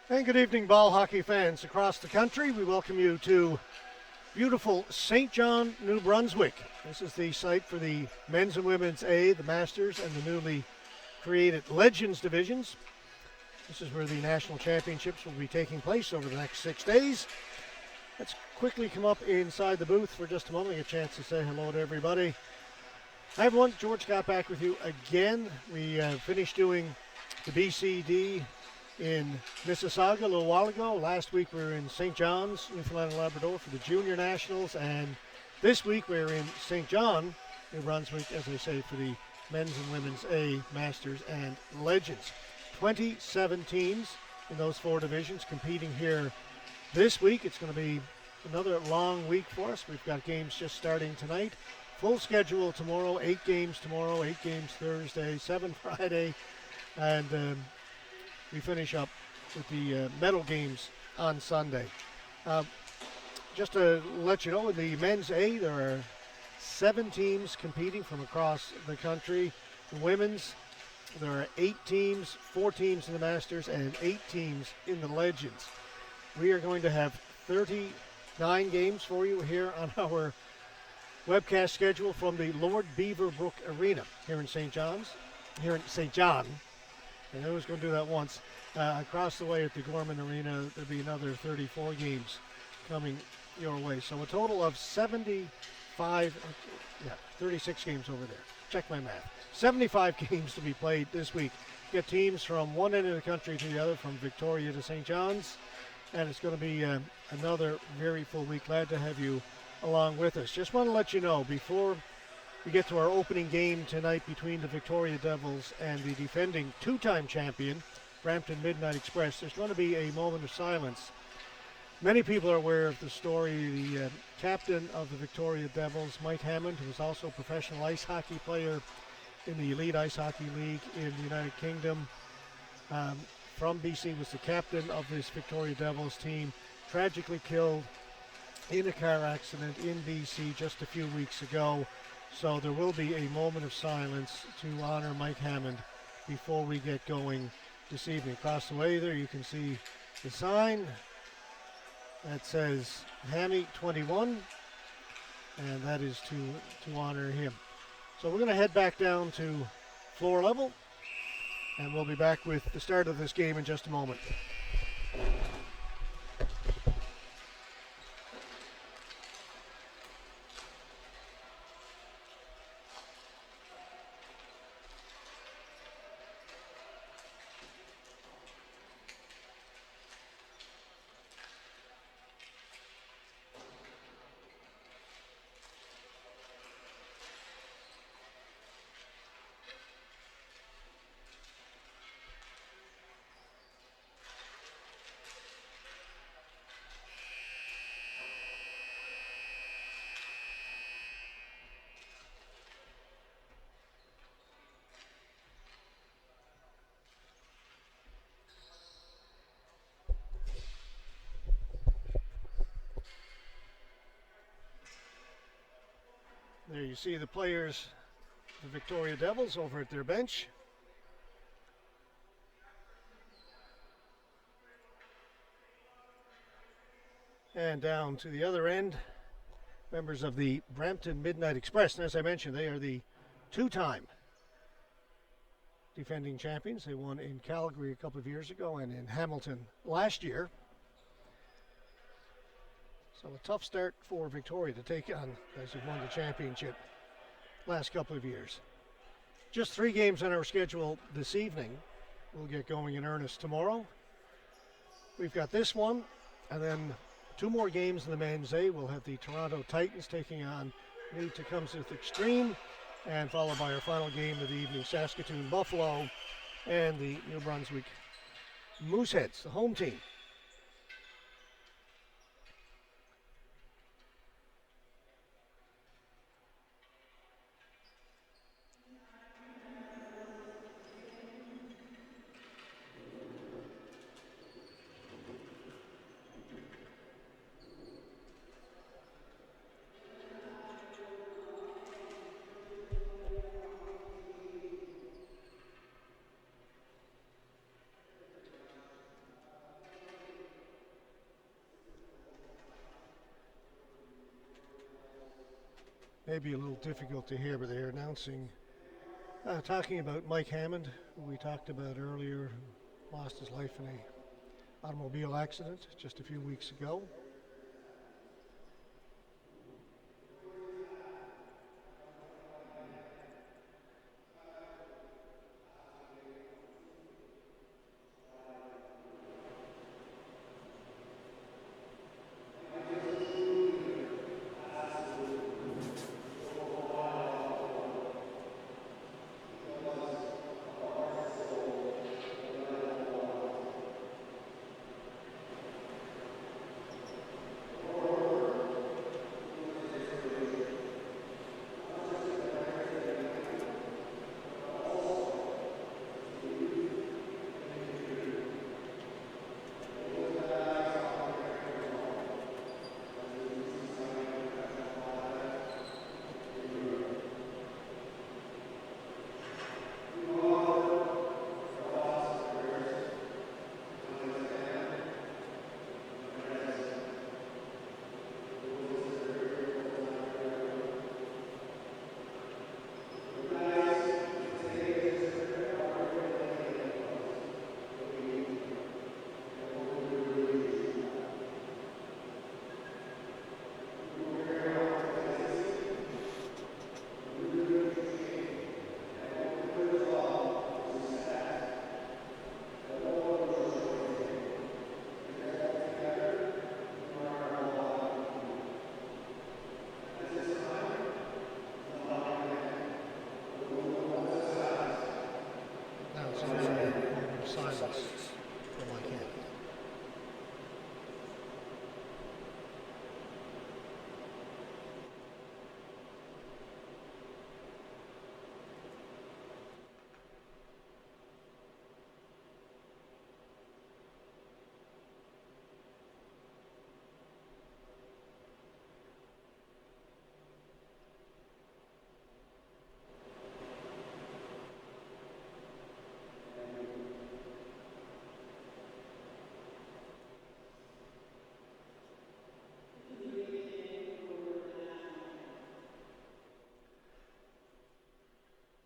And good evening, ball hockey fans across the country. We welcome you to beautiful St. John, New Brunswick. This is the site for the men's and women's A, the Masters, and the newly created Legends divisions. This is where the national championships will be taking place over the next 6 days. Let's quickly come up inside the booth for just a moment, get a chance to say hello to everybody. Hi everyone, George got back with you again. We finished doing the BCD in Mississauga a little while ago. Last week we were in St. John's, Newfoundland and Labrador for the Junior Nationals, and this week we're in St. John, New Brunswick, as I say, for the men's and women's A, Masters, and Legends. 27 teams in those four divisions competing here this week. It's going to be another long week for us. We've got games just starting tonight. Full schedule tomorrow, 8 games tomorrow, 8 games Thursday, 7 Friday, and we finish up with the medal games on Sunday. Just to let you know, in the men's A, there are 7 teams competing from across the country. The women's, there are 8 teams, 4 teams in the Masters, and 8 teams in the Legends. We are going to have 39 games for you here on our webcast schedule from the Lord Beaverbrook Arena here in St. John's, here in St. John. And I was going to do that once. Across the way at the Gorman Arena, there'll be another 34 games coming your way. So a total of 36 games over there. Check my math. 75 games to be played this week. Get teams from one end of the country to the other, from Victoria to St. John's. And it's going to be another very full week. Glad to have you along with us. Just want to let you know, before we get to our opening game tonight between the Victoria Devils and the defending two-time champion, Brampton Midnight Express, there's going to be a moment of silence. Many people are aware of the story. The captain of the Victoria Devils, Mike Hammond, who is also a professional ice hockey player in the Elite Ice Hockey League in the United Kingdom, from BC, was the captain of this Victoria Devils team, tragically killed in a car accident in BC just a few weeks ago. So there will be a moment of silence to honor Mike Hammond before we get going this evening. Across the way there you can see the sign that says Hammy 21, and that is to honor him. So we're going to head back down to floor level, and we'll be back with the start of this game in just a moment. There you see the players, the Victoria Devils, over at their bench. And down to the other end, members of the Brampton Midnight Express. And as I mentioned, they are the two-time defending champions. They won in Calgary a couple of years ago and in Hamilton last year. So a tough start for Victoria to take on as who won the championship last couple of years. Just 3 games on our schedule this evening. We'll get going in earnest tomorrow. We've got this one, and then 2 more games in the men's A. We'll have the Toronto Titans taking on New Tecumseh Extreme, and followed by our final game of the evening, Saskatoon Buffalo and the New Brunswick Mooseheads, the home team. maybe a little difficult to hear, but they're announcing, talking about Mike Hammond, who we talked about earlier, who lost his life in a automobile accident just a few weeks ago.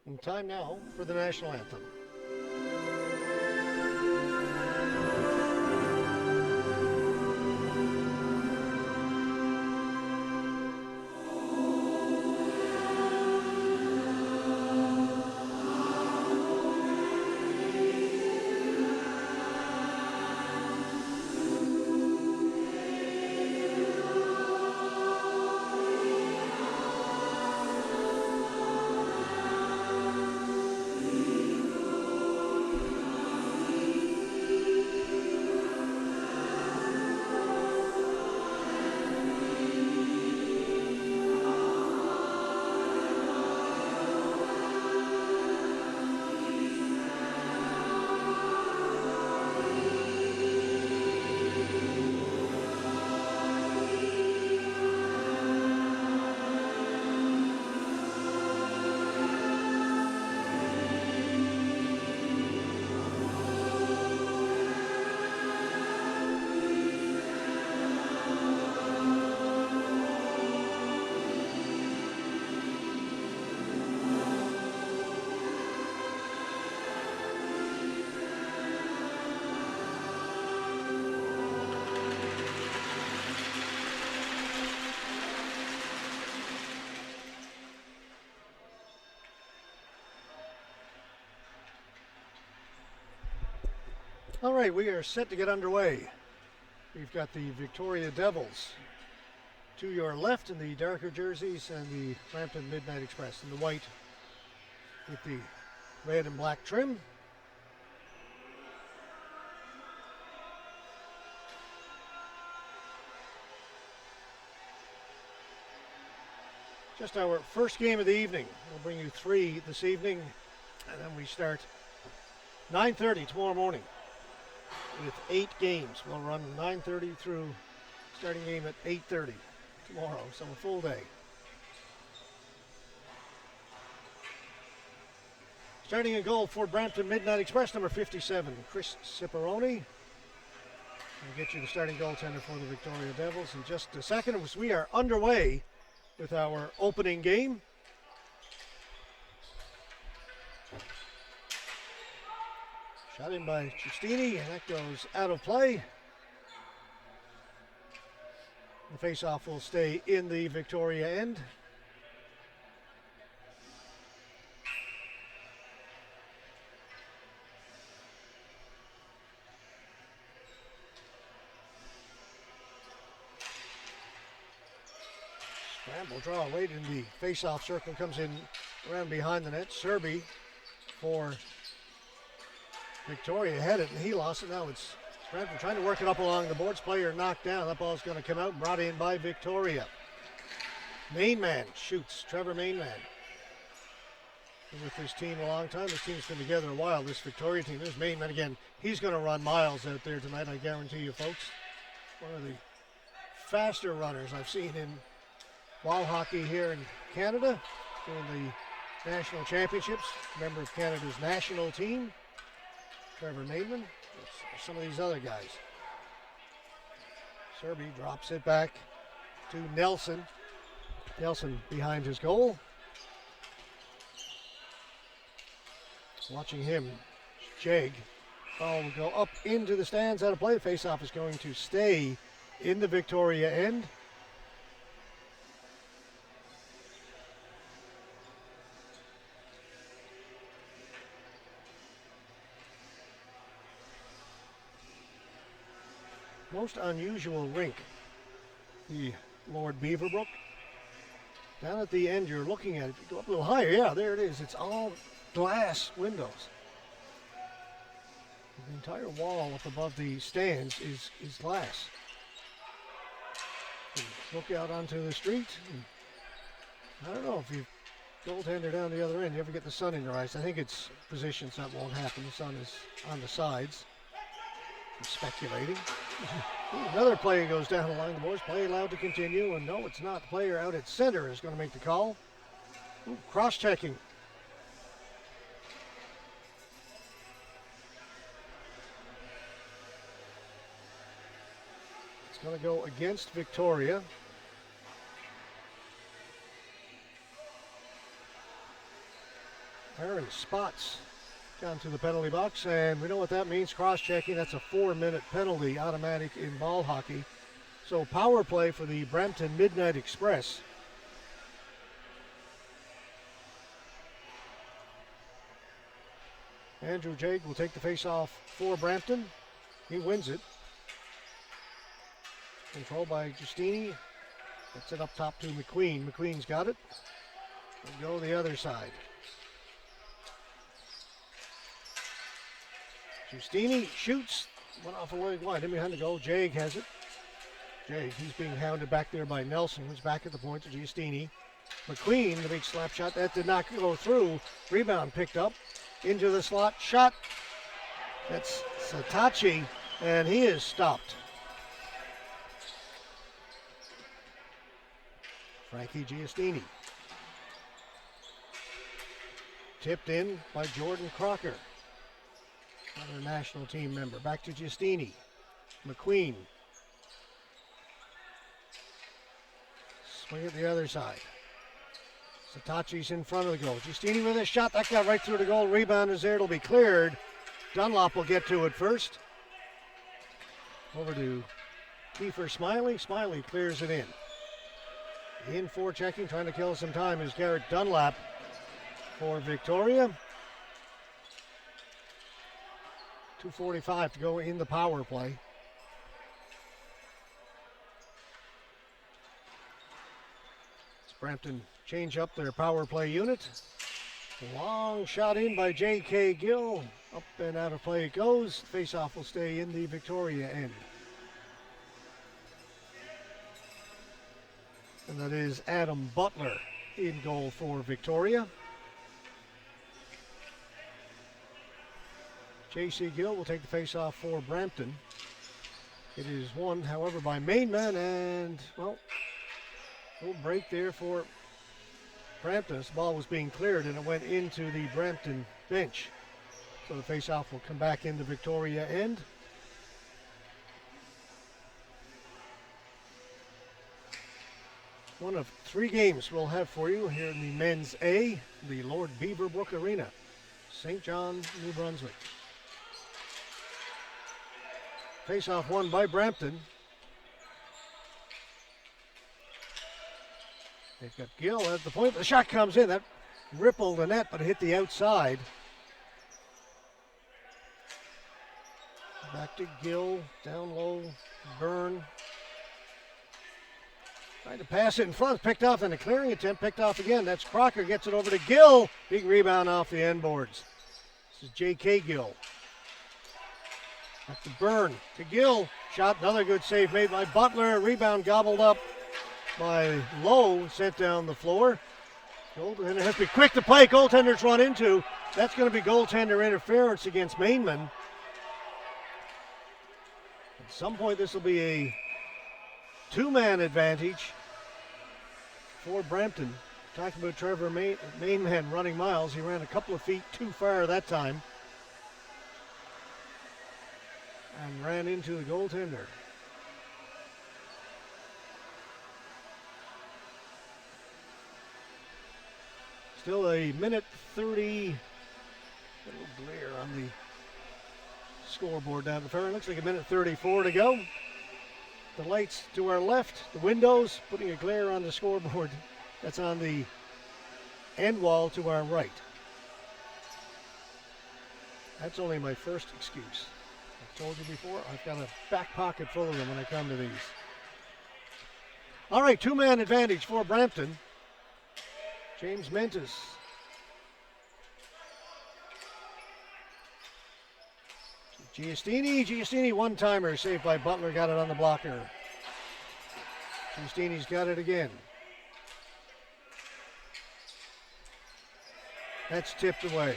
And time now for the national anthem. All right, we are set to get underway. We've got the Victoria Devils to your left in the darker jerseys and the Brampton Midnight Express in the white with the red and black trim. Just our first game of the evening. We'll bring you 3 this evening, and then we start 9:30 tomorrow morning with 8 games. We'll run 9:30 through starting game at 8:30 tomorrow, so a full day. Starting in goal for Brampton Midnight Express, number 57, Chris Ciparoni. We'll get you the starting goaltender for the Victoria Devils in just a second. As we are underway with our opening game. Shot in by Giustini, and that goes out of play. The faceoff will stay in the Victoria end. Scramble draw late in the face-off circle, comes in around behind the net. Serby for Victoria had it, and he lost it. Now it's Brampton trying to work it up along the boards. Player knocked down. That ball's going to come out, brought in by Victoria. Mainman shoots. Trevor Mainman. Been with this team a long time. This team's been together a while, this Victoria team. There's Mainman again. He's going to run miles out there tonight, I guarantee you, folks. One of the faster runners I've seen in ball hockey here in Canada, doing the national championships. Member of Canada's national team, Trevor Mainman. Some of these other guys. Serby drops it back to Nelson. Nelson behind his goal. Watching him, Jag. Ball will go up into the stands, out of play. Face-off is going to stay in the Victoria end. Most unusual rink, the Lord Beaverbrook. Down at the end, you're looking at it. You go up a little higher. Yeah, there it is. It's all glass windows. The entire wall up above the stands is glass. You look out onto the street. I don't know if you goaltender down the other end, you ever get the sun in your eyes. I think it's positions that won't happen. The sun is on the sides. I'm speculating. Another play goes down the line. The boys play allowed to continue, and no, it's not. Player out at center is going to make the call. Cross-checking. It's going to go against Victoria. Aaron spots down to the penalty box, and we know what that means. Cross-checking, that's a 4-minute penalty, automatic in ball hockey. So power play for the Brampton Midnight Express. Andrew Jag will take the face-off for Brampton. He wins it. Controlled by Giustini. Gets it up top to McQueen. McQueen's got it. We'll go the other side. Giustini shoots, went off a leg wide, in behind the goal. Jag has it. Jag, he's being hounded back there by Nelson, who's back at the point to Giustini. McQueen, the big slap shot, that did not go through. Rebound picked up into the slot, shot. That's Satachi, and he is stopped. Frankie Giustini. Tipped in by Jordan Crocker. Another national team member. Back to Giustini. McQueen. Swing it the other side. Satachi's in front of the goal. Giustini with a shot. That got right through the goal. Rebound is there. It'll be cleared. Dunlop will get to it first. Over to Kiefer Smiley. Smiley clears it in. In for checking, trying to kill some time is Garrett Dunlap for Victoria. 2:45 to go in the power play. It's Brampton change up their power play unit. Long shot in by J.K. Gill. Up and out of play it goes. Face-off will stay in the Victoria end. And that is Adam Butler in goal for Victoria. J.C. Gill will take the face-off for Brampton. It is won, however, by Mainman, and, well, a little break there for Brampton. This ball was being cleared, and it went into the Brampton bench. So the face-off will come back in the Victoria end. one of 3 games we'll have for you here in the Men's A, the Lord Beaverbrook Arena, St. John, New Brunswick. Face-off won by Brampton. They've got Gill at the point. The shot comes in. That rippled the net, but it hit the outside. Back to Gill, down low, Byrne. Trying to pass it in front, picked off, and a clearing attempt, picked off again. That's Crocker, gets it over to Gill. Big rebound off the end boards. This is J.K. Gill. Back to Byrne, to Gill. Shot, another good save made by Butler. Rebound gobbled up by Lowe, sent down the floor. Goaltender has to be quick to play. Goaltender's run into. That's going to be goaltender interference against Mainman. At some point, this will be a 2-man advantage for Brampton. Talking about Trevor Mainman running miles. He ran a couple of feet too far that time and ran into the goaltender. Still a minute 30. Little glare on the scoreboard down the fairway. Looks like a minute 34 to go. The lights to our left, the windows, putting a glare on the scoreboard that's on the end wall to our right. That's only my first excuse. I've told you before, I've got a back pocket full of them when I come to these. All right, 2-man advantage for Brampton. James Mentis. Giustini, one-timer, saved by Butler, got it on the blocker. Giustini's got it again. That's tipped away.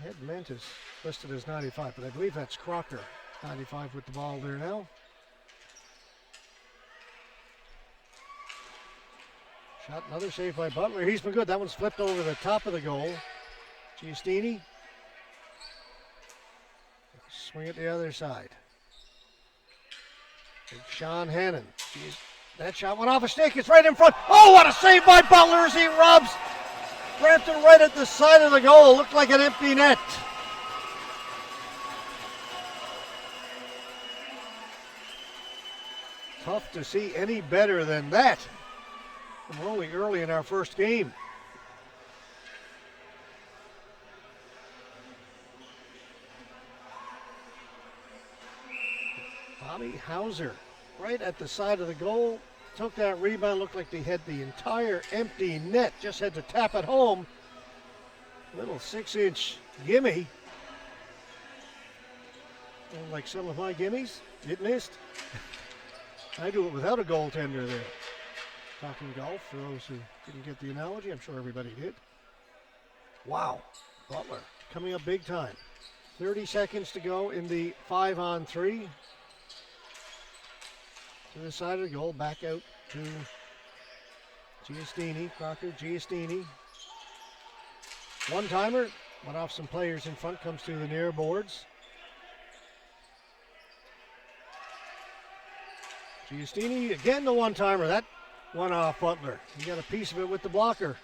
He had Mentis listed as 95, but I believe that's Crocker. 95 with the ball there now. Shot, another save by Butler. He's been good. That one's flipped over the top of the goal. Giustini. Swing it the other side. Big Sean Hannon. That shot went off a stick. It's right in front. Oh, what a save by Butler as he rubs Brampton right at the side of the goal. Looked like an empty net. Tough to see any better than that. We're only early in our first game. Bobby Hauser, right at the side of the goal, took that rebound. Looked like they had the entire empty net. Just had to tap it home. Little 6-inch gimme. Like some of my gimmies. It missed. I do it without a goaltender there. Talking golf, for those who didn't get the analogy, I'm sure everybody did. Wow, Butler coming up big time. 30 seconds to go in the 5-on-3. To the side of the goal, back out to Giustini, Crocker, Giustini. One-timer, went off some players in front, comes to the near boards. Giustini, again the one-timer, that one off Butler. He got a piece of it with the blocker.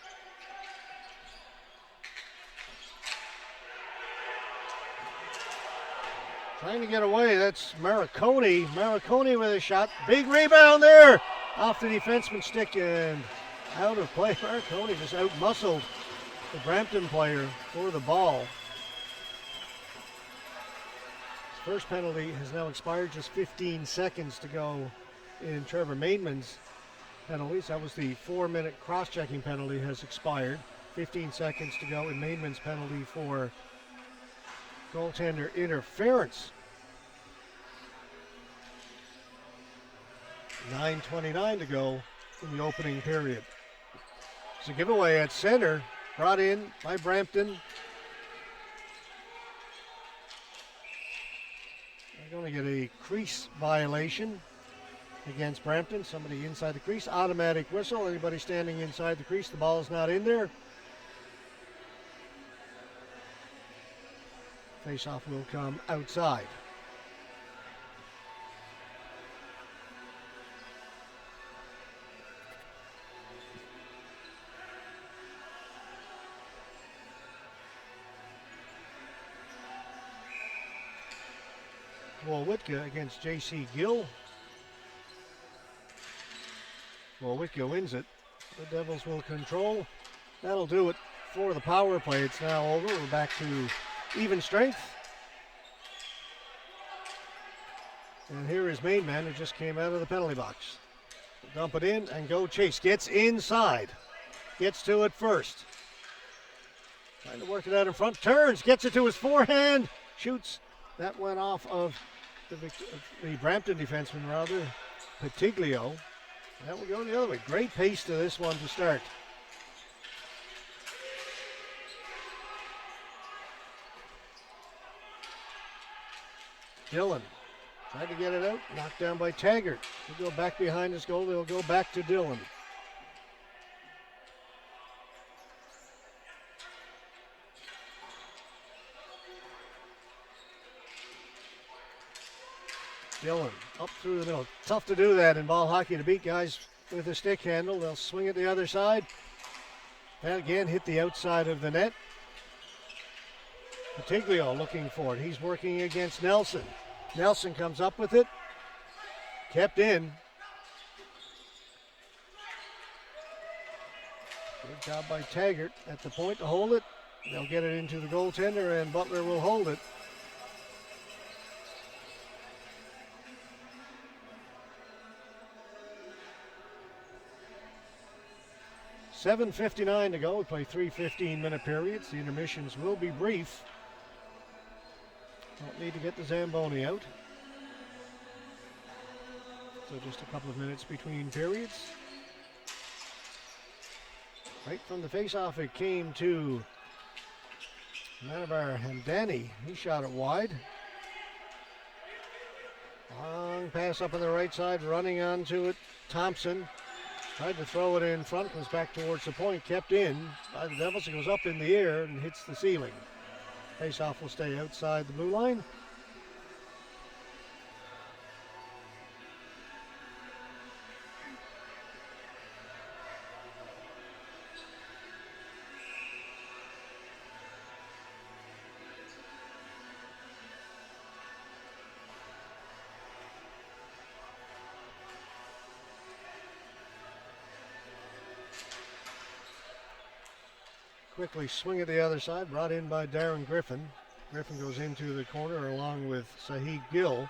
Trying to get away. That's Mariconi. Mariconi with a shot. Big rebound there. Off the defenseman's stick and out of play. Mariconi just out-muscled the Brampton player for the ball. His first penalty has now expired. Just 15 seconds to go in Trevor Mainman's penalties. That was the 4-minute cross-checking penalty has expired. 15 seconds to go in Mainman's penalty for goaltender interference. 9:29 to go in the opening period. It's a giveaway at center, brought in by Brampton. They're going to get a crease violation against Brampton. Somebody inside the crease, automatic whistle. Anybody standing inside the crease, the ball is not in there. Face-off will come outside. Wolwitka against J.C. Gill. Wolwitka wins it. The Devils will control. That'll do it for the power play. It's now over. We're back to even strength. And here is main man who just came out of the penalty box. Dump it in and go chase. Gets inside. Gets to it first. Trying to work it out in front. Turns. Gets it to his forehand. Shoots. That went off of the Brampton defenseman, rather. Patiglio. That will go the other way. Great pace to this one to start. Dillon tried to get it out. Knocked down by Taggart. He'll go back behind his goal. They'll go back to Dillon. Dillon up through the middle. Tough to do that in ball hockey, to beat guys with a stick handle. They'll swing it the other side. And again, hit the outside of the net. Patiglio looking for it. He's working against Nelson. Nelson comes up with it. Kept in. Good job by Taggart at the point to hold it. They'll get it into the goaltender, and Butler will hold it. $7:59 to go. We play 3 15-minute periods. The intermissions will be brief. Don't need to get the Zamboni out. So just a couple of minutes between periods. Right from the face-off, it came to Manabar Hamdani. He shot it wide. Long pass up on the right side, running onto it. Thompson tried to throw it in front, goes back towards the point, kept in by the Devils. It goes up in the air and hits the ceiling. Face-off will stay outside the blue line. Quickly swing at the other side, brought in by Darren Griffin. Griffin goes into the corner along with Sahid Gill.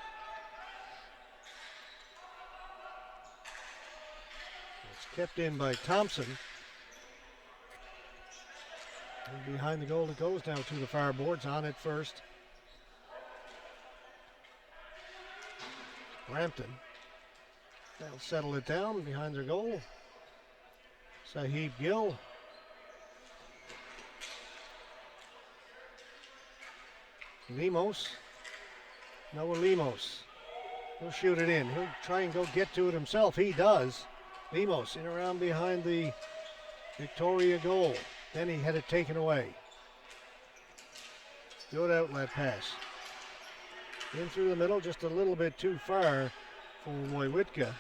It's kept in by Thompson. And behind the goal it goes now to the far boards. On it first. Brampton. They'll settle it down behind their goal. Sahid Gill. Lemos. Noah Lemos. He'll shoot it in. He'll try and go get to it himself. He does. Lemos in around behind the Victoria goal. Then he had it taken away. Good outlet pass. In through the middle, just a little bit too far for Wolwitka.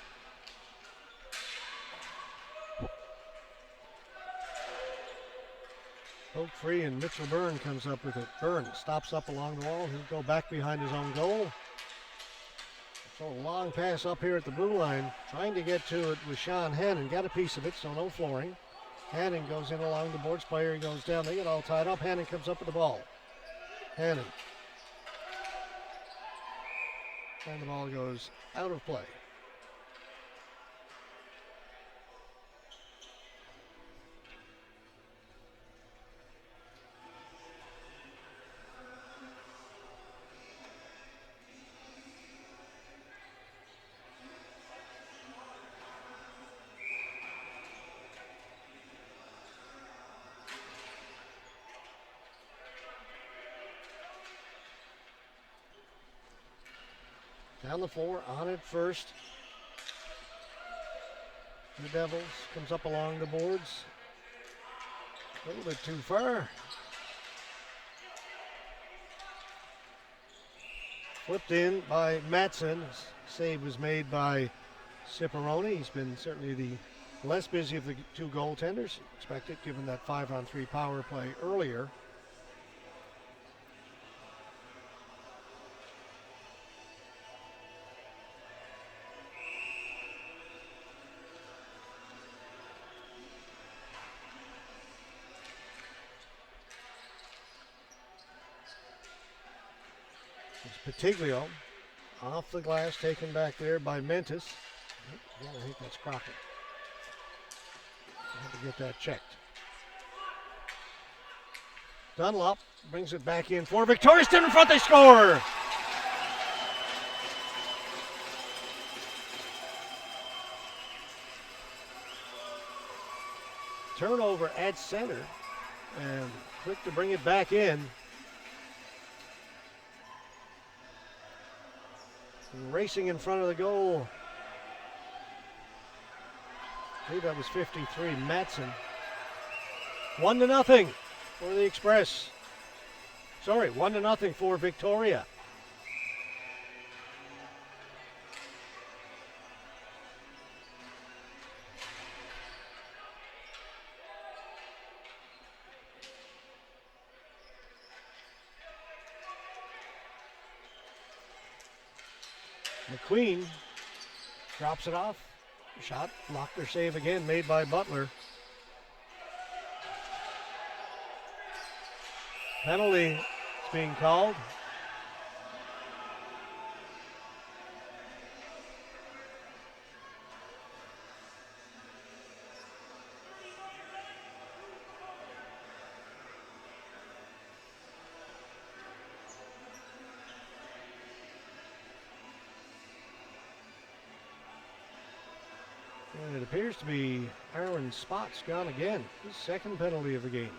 Poke free, and Mitchell Byrne comes up with it. Byrne stops up along the wall. He'll go back behind his own goal. So a long pass up here at the blue line. Trying to get to it with Sean Hannon. Got a piece of it, so no flooring. Hannon goes in along the boards. Player goes down. They get all tied up. Hannon comes up with the ball. Hannon. And the ball goes out of play. Down the floor, on it first. The Devils comes up along the boards. A little bit too far. Flipped in by Matson. Save was made by Ciparone. He's been certainly the less busy of the two goaltenders. Expected given that 5-on-3 power play earlier. It's Patiglio off the glass, taken back there by Mentis. I think that's Crockett. I have to get that checked. Dunlop brings it back in for Victoria. Still in front, they score! Turnover at center, and quick to bring it back in. Racing in front of the goal. I believe that was 53, Matson. 1-0 for the Express. Sorry, 1-0 for Victoria. McQueen drops it off. Shot blocked or save again made by Butler. Penalty is being called. And it appears to be Aaron Spots gone again. His second penalty of the game.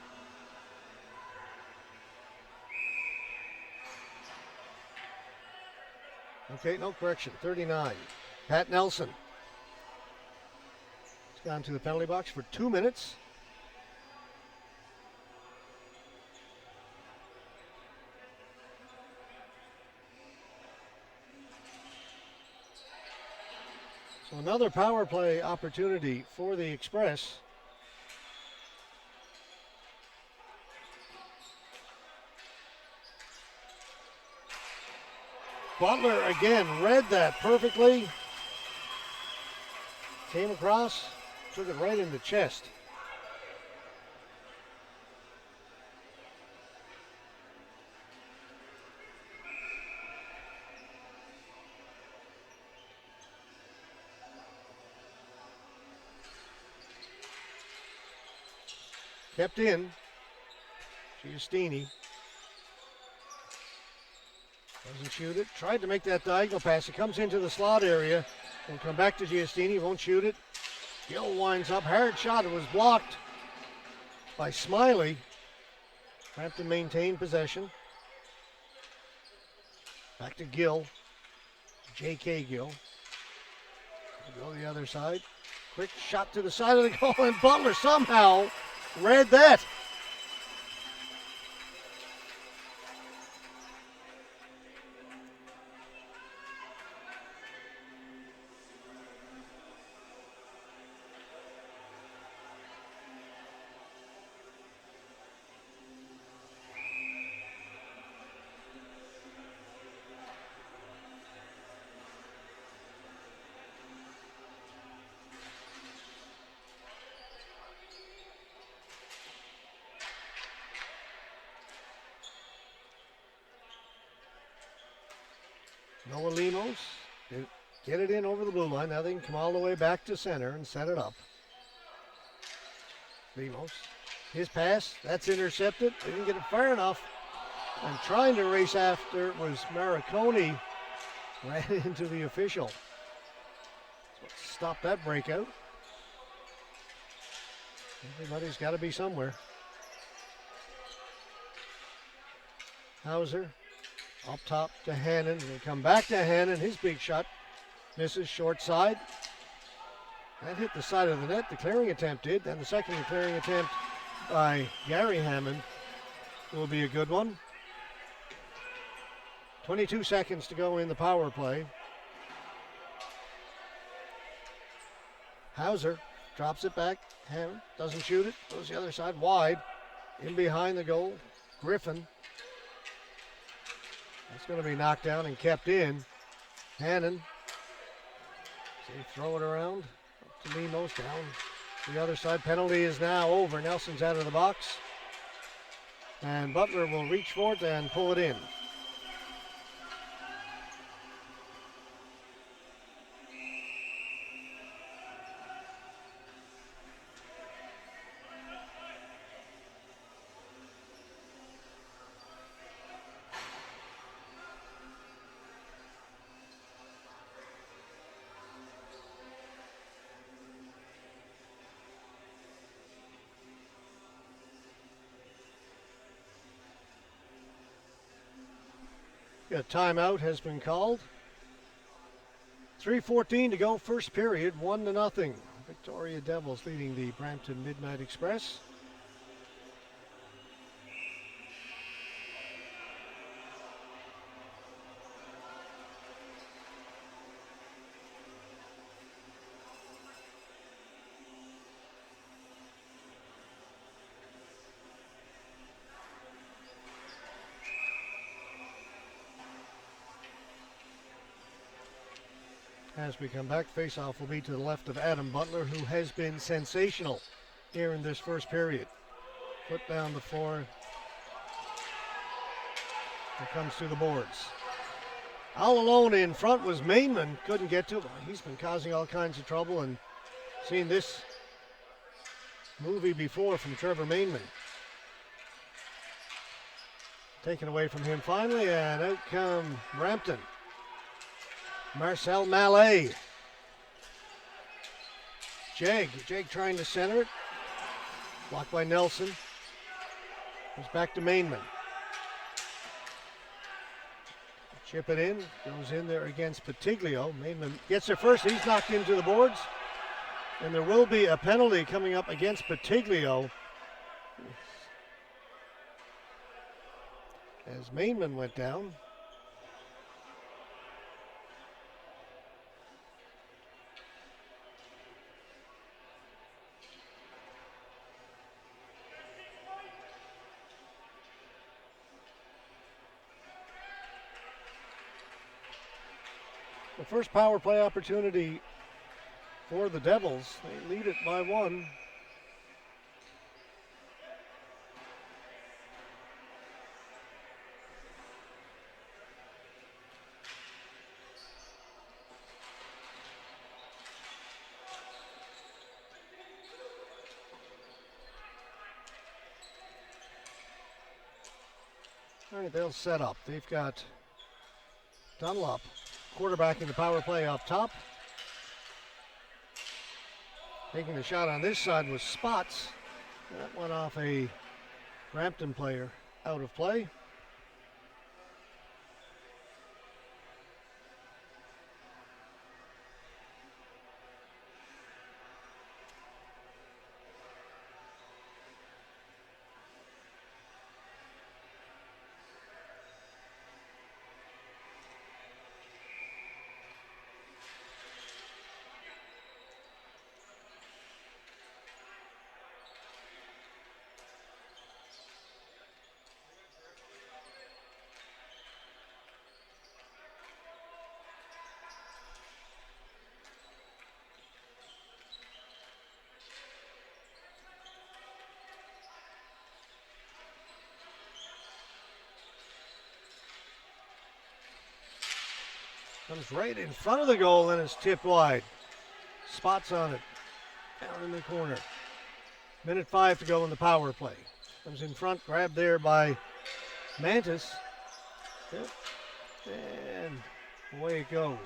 Okay, no correction. 39. Pat Nelson. He's gone to the penalty box for 2 minutes. So another power play opportunity for the Express. Butler again read that perfectly. Came across, took it right in the chest. Kept in. Giustini. Doesn't shoot it. Tried to make that diagonal pass. It comes into the slot area. Will come back to Giustini. Won't shoot it. Gill winds up. Hard shot. It was blocked by Smiley. Brampton maintained possession. Back to Gill. J.K. Gill. Go the other side. Quick shot to the side of the goal, and Butler somehow read that. Noah Lemos, get it in over the blue line. Now they can come all the way back to center and set it up. Lemos, his pass, that's intercepted. Didn't get it far enough. And trying to race after it was Mariconi. Ran into the official. Stop that breakout. Everybody's got to be somewhere. Hauser. Up top to Hannon. They come back to Hannon. His big shot misses short side. That hit the side of the net. The clearing attempt did. Then the second clearing attempt by Gary Hammond will be a good one. 22 seconds to go in the power play. Hauser drops it back. Hammond doesn't shoot it. Goes the other side wide. In behind the goal. Griffin. It's going to be knocked down and kept in. Hannon. So they throw it around. Up to Lemos down the other side. Penalty is now over. Nelson's out of the box. And Butler will reach for it and pull it in. A timeout has been called. 3:14 to go, first period, 1-0. Victoria Devils leading the Brampton Midnight Express. As we come back, face-off will be to the left of Adam Butler, who has been sensational here in this first period. Foot down the floor. And comes to the boards. All alone in front was Mainman. Couldn't get to him. He's been causing all kinds of trouble, and seen this movie before from Trevor Mainman. Taken away from him finally, and out come Brampton. Marcel Mallet. Jag trying to center it. Blocked by Nelson. Goes back to Mainman. Chip it in. Goes in there against Patiglio. Mainman gets there first. He's knocked into the boards. And there will be a penalty coming up against Patiglio. As Mainman went down. The first power play opportunity for the Devils. They lead it by 1. All right, they'll set up. They've got Dunlop quarterbacking the power play up top. Taking the shot on this side was Spots. That went off a Brampton player out of play. Comes right in front of the goal and it's tipped wide. Spots on it. Down in the corner. 1:05 to go in the power play. Comes in front, grabbed there by Mantis. Yep. And away it goes.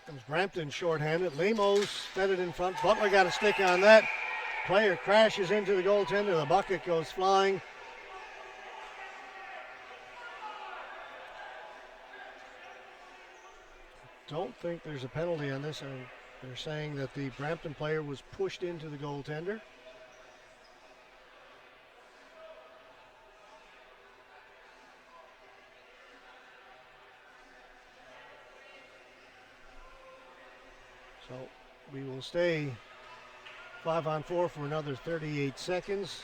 Comes Brampton shorthanded. Lemos fed it in front. Butler got a stick on that. Player crashes into the goaltender. The bucket goes flying. Don't think there's a penalty on this. They're saying that the Brampton player was pushed into the goaltender. So we will stay 5-on-4 for another 38 seconds.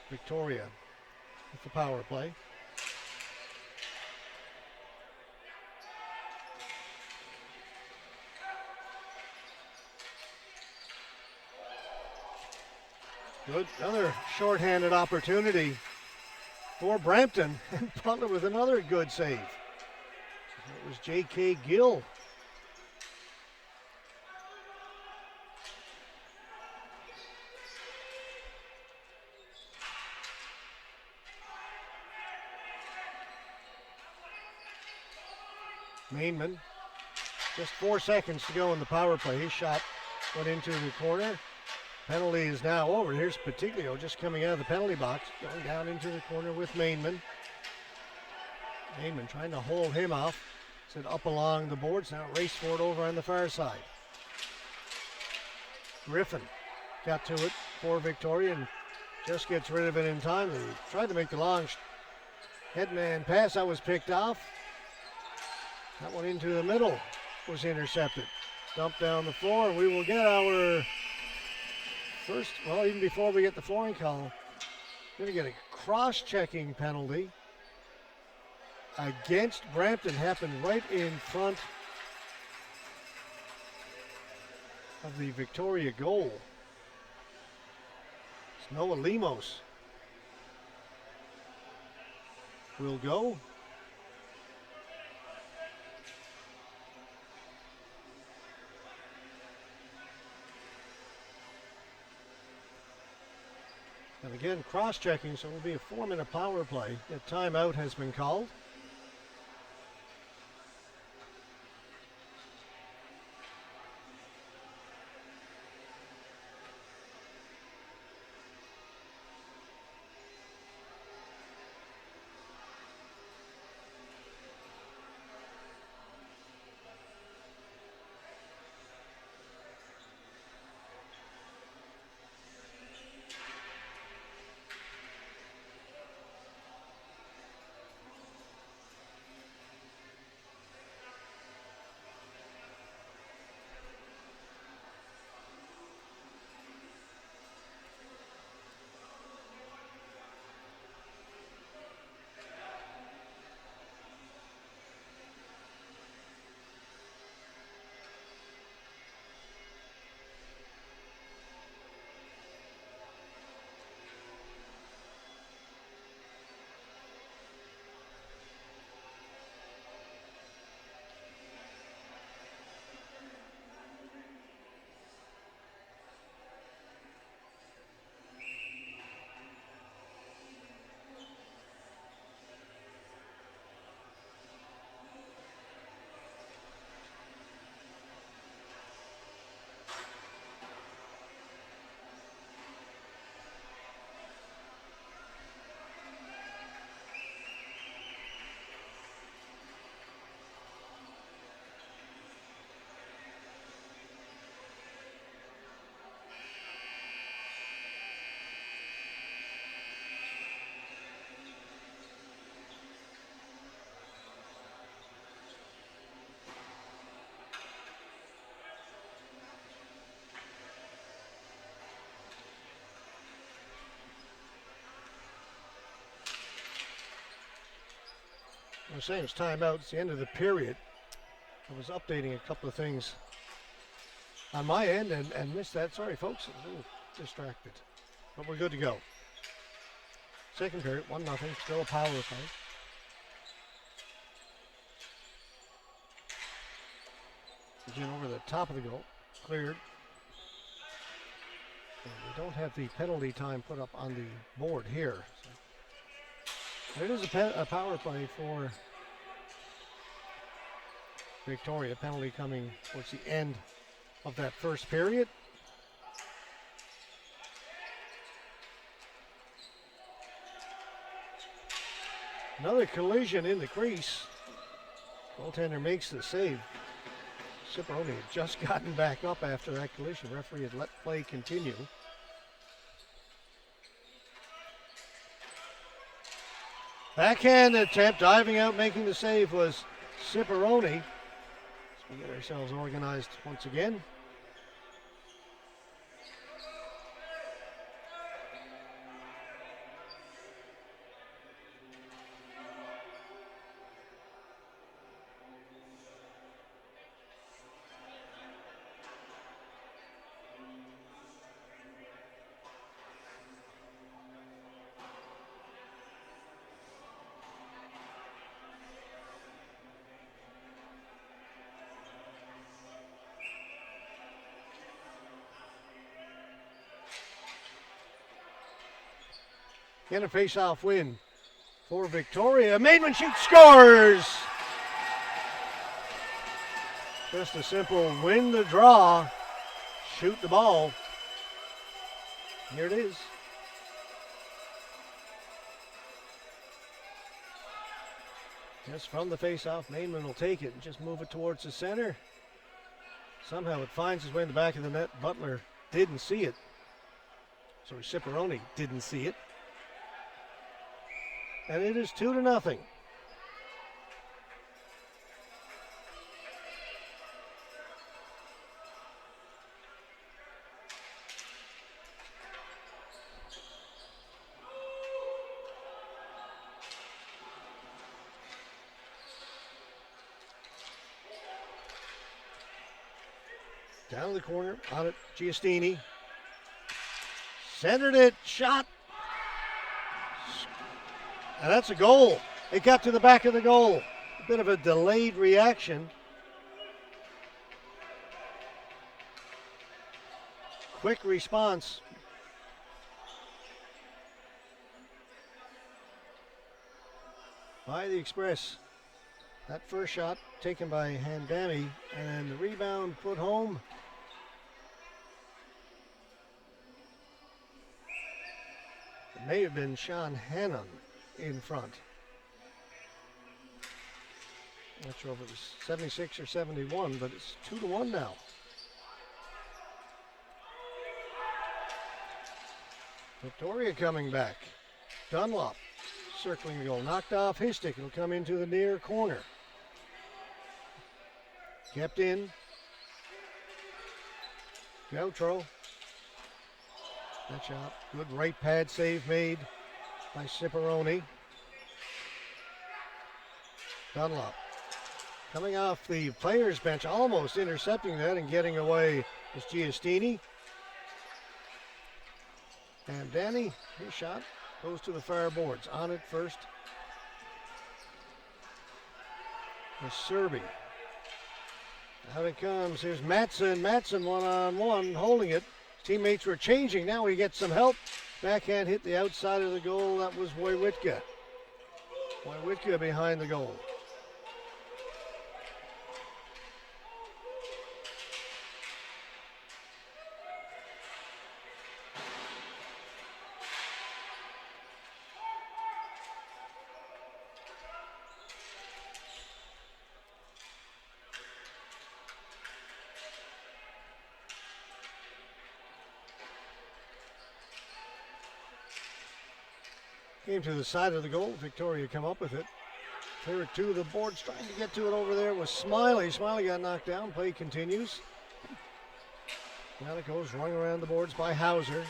Victoria with the power play. Good, another shorthanded opportunity for Brampton, and Butler with another good save. It was J.K. Gill. Mainman, just 4 seconds to go in the power play. His shot went into the corner. Penalty is now over. Here's Patiglio just coming out of the penalty box, going down into the corner with Mainman. Mainman trying to hold him off. It's up along the boards. Now race for it over on the far side. Griffin got to it for Victoria and just gets rid of it in time. They tried to make the long headman pass. That was picked off. That one into the middle was intercepted. Dumped down the floor. We will get our first, well, even before we get the flooring call, we're going to get a cross-checking penalty against Brampton. Happened right in front of the Victoria goal. It's Noah Lemos will go. And again, cross-checking, so it will be a 4-minute power play. A timeout has been called. I was saying it's timeout. It's the end of the period. I was updating a couple of things on my end and missed that. Sorry, folks. I was a little distracted. But we're good to go. Second period, 1-0. Still a power play. Again, over the top of the goal. Cleared. And we don't have the penalty time put up on the board here. So it is a power play for Victoria. Penalty coming towards the end of that first period. Another collision in the crease. Goaltender makes the save. Ciparone had just gotten back up after that collision. Referee had let play continue. Backhand attempt, diving out, making the save was Ciparone. As we get ourselves organized once again. Again, a face-off win for Victoria. Mainman shoots, scores! Just a simple win the draw, shoot the ball. Here it is. Just from the face-off, Mainman will take it and just move it towards the center. Somehow it finds its way in the back of the net. Butler didn't see it. Sorry, Ciparone didn't see it. And it is 2-0. Down the corner, on it, Giustini. Centered it, shot. And that's a goal. It got to the back of the goal. A bit of a delayed reaction. Quick response. By the Express. That first shot taken by Handami, and then the rebound put home. It may have been Sean Hannon in front. Not sure if it was 76 or 71, but it's 2-1 now. Victoria coming back. Dunlop circling the goal. Knocked off his stick. It'll come into the near corner. Kept in. Gautreau. That shot. Good right pad save made by Ciparone. Dunlop. Coming off the players' bench, almost intercepting that and getting away is Giustini. And Danny, his shot goes to the far boards. On it first is Serby. Out it comes. Here's Matson. Matson one-on-one holding it. Teammates were changing. Now he gets some help. Backhand hit the outside of the goal. That was Wojciechowski. Wojciechowski behind the goal. Came to the side of the goal. Victoria come up with it. Clear it to the boards, trying to get to it over there was Smiley. Smiley got knocked down. Play continues. Now it goes running around the boards by Hauser.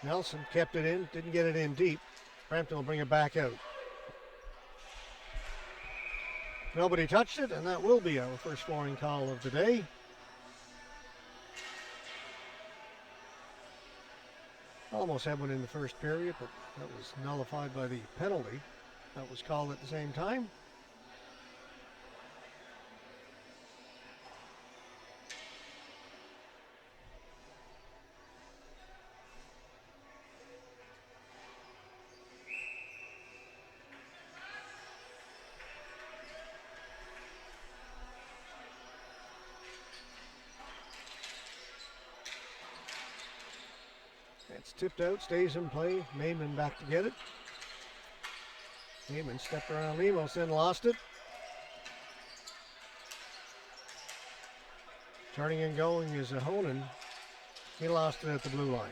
Nelson kept it in, didn't get it in deep. Brampton will bring it back out. Nobody touched it, and that will be our first scoring call of the day. Almost had one in the first period, but that was nullified by the penalty that was called at the same time. It's tipped out, stays in play. Mainman back to get it. Mainman stepped around Lemos, then lost it. Turning and going is Ahonen. He lost it at the blue line.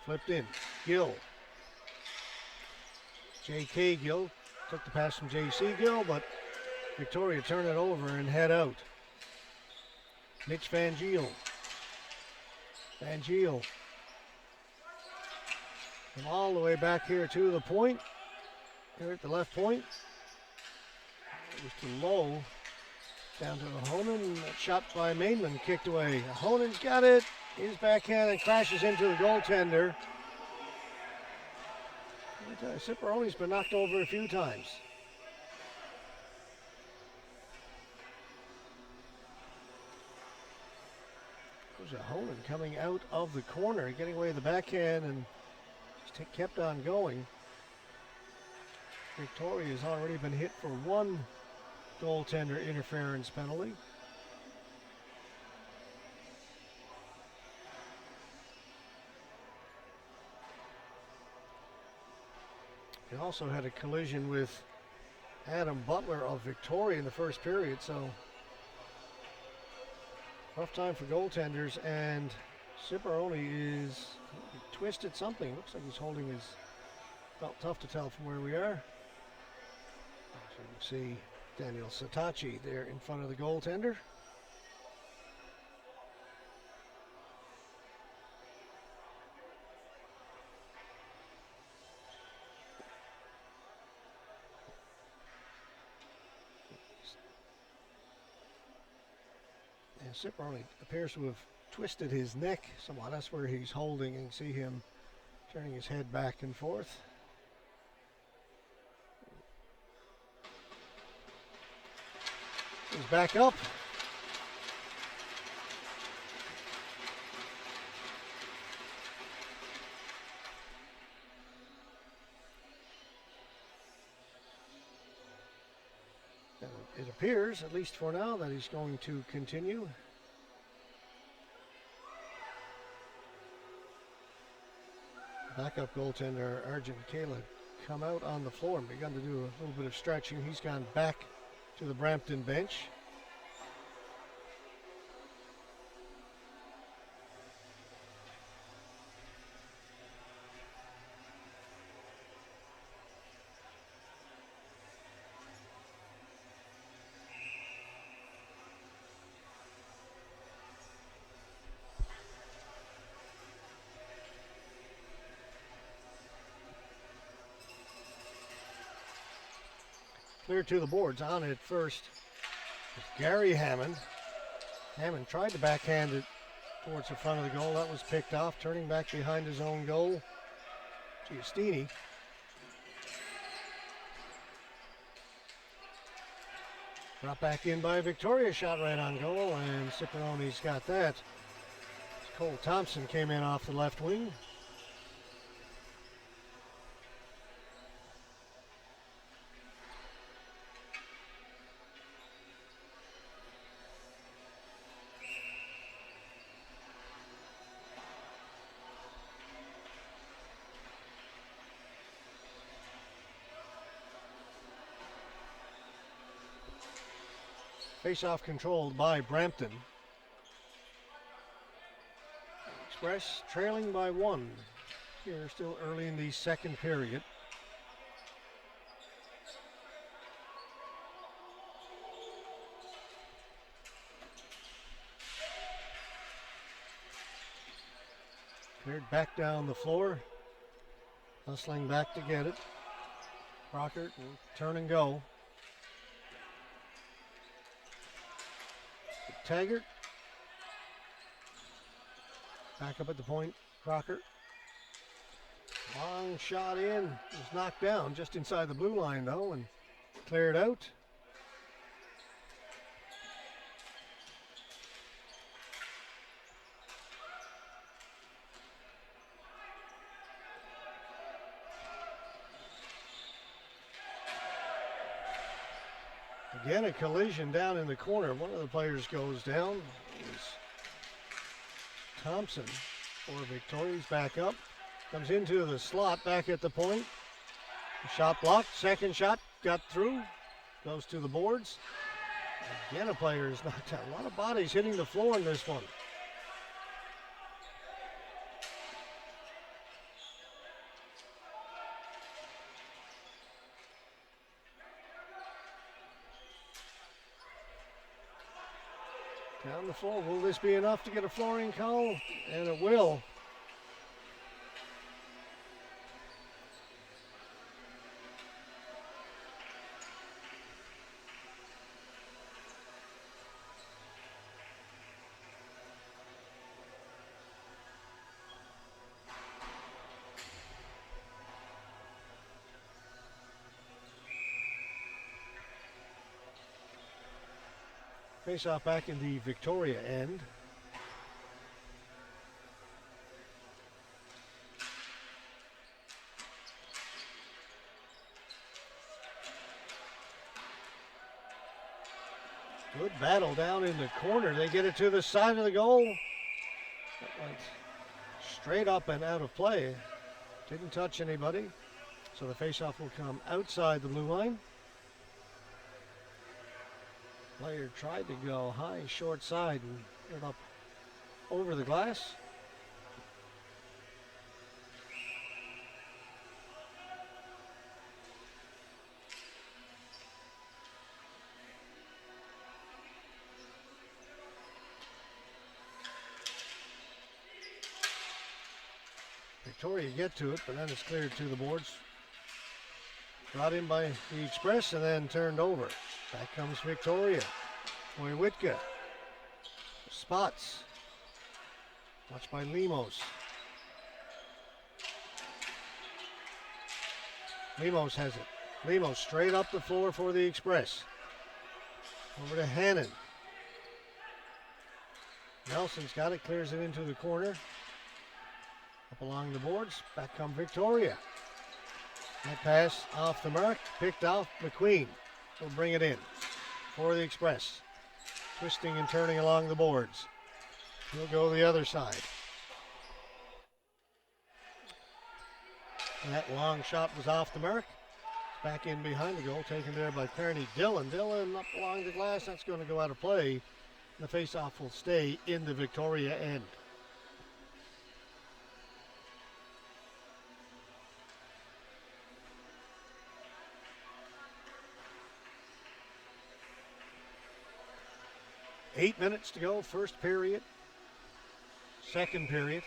Flipped in. Gill. J.K. Gill took the pass from J.C. Gill, but Victoria turned it over and head out. Mitch Van Giel. Van Giel. From all the way back here to the point. Here at the left point. It was too low. Down to Ahonen. That shot by Mainman kicked away. Ahonen's got it. His backhand and crashes into the goaltender. Ciparone's been knocked over a few times. Ahonen coming out of the corner, getting away the backhand, and kept on going. Victoria's already been hit for one goaltender interference penalty. He also had a collision with Adam Butler of Victoria in the first period, so rough time for goaltenders, and Ciparone is twisted something. Looks like he's holding his belt. Tough to tell from where we are. So you can see Daniel Satachi there in front of the goaltender. And Ciparone appears to have twisted his neck somewhat. That's where he's holding, and you see him turning his head back and forth. He's back up. And it appears, at least for now, that he's going to continue. Backup goaltender Arjun Kayla come out on the floor and begun to do a little bit of stretching. He's gone back to the Brampton bench. Clear to the boards. On it first is Gary Hammond. Hammond tried to backhand it towards the front of the goal. That was picked off. Turning back behind his own goal, Giustini. Brought back in by Victoria. Shot right on goal, and Ciparone's got that. Cole Thompson came in off the left wing. Face-off controlled by Brampton. Express trailing by 1. Here still early in the second period. Cleared back down the floor. Hustling back to get it. Crockert will turn and go. Taggart. Back up at the point. Crocker. Long shot in. Was knocked down just inside the blue line though and cleared out. Again, a collision down in the corner. One of the players goes down. It's Thompson for Victoria. He's back up. Comes into the slot back at the point. Shot blocked. Second shot got through. Goes to the boards. Again, a player is knocked out. A lot of bodies hitting the floor in this one. Down the floor. Will this be enough to get a flooring call? And it will. Face off back in the Victoria end. Good battle down in the corner. They get it to the side of the goal. That went straight up and out of play. Didn't touch anybody. So the faceoff will come outside the blue line. Player tried to go high, short side and get up over the glass. Victoria get to it, but then it's cleared to the boards. Brought in by the Express and then turned over. Back comes Victoria. Wojciechowska. Spots. Watched by Lemos. Lemos has it. Lemos straight up the floor for the Express. Over to Hannon. Nelson's got it, clears it into the corner. Up along the boards, back come Victoria. That pass off the mark, picked off McQueen. Will bring it in for the Express. Twisting and turning along the boards. He'll go the other side. That long shot was off the mark. Back in behind the goal, taken there by Kearney Dillon. Dillon up along the glass, that's going to go out of play. The faceoff will stay in the Victoria end. Eight minutes to go, first period, second period.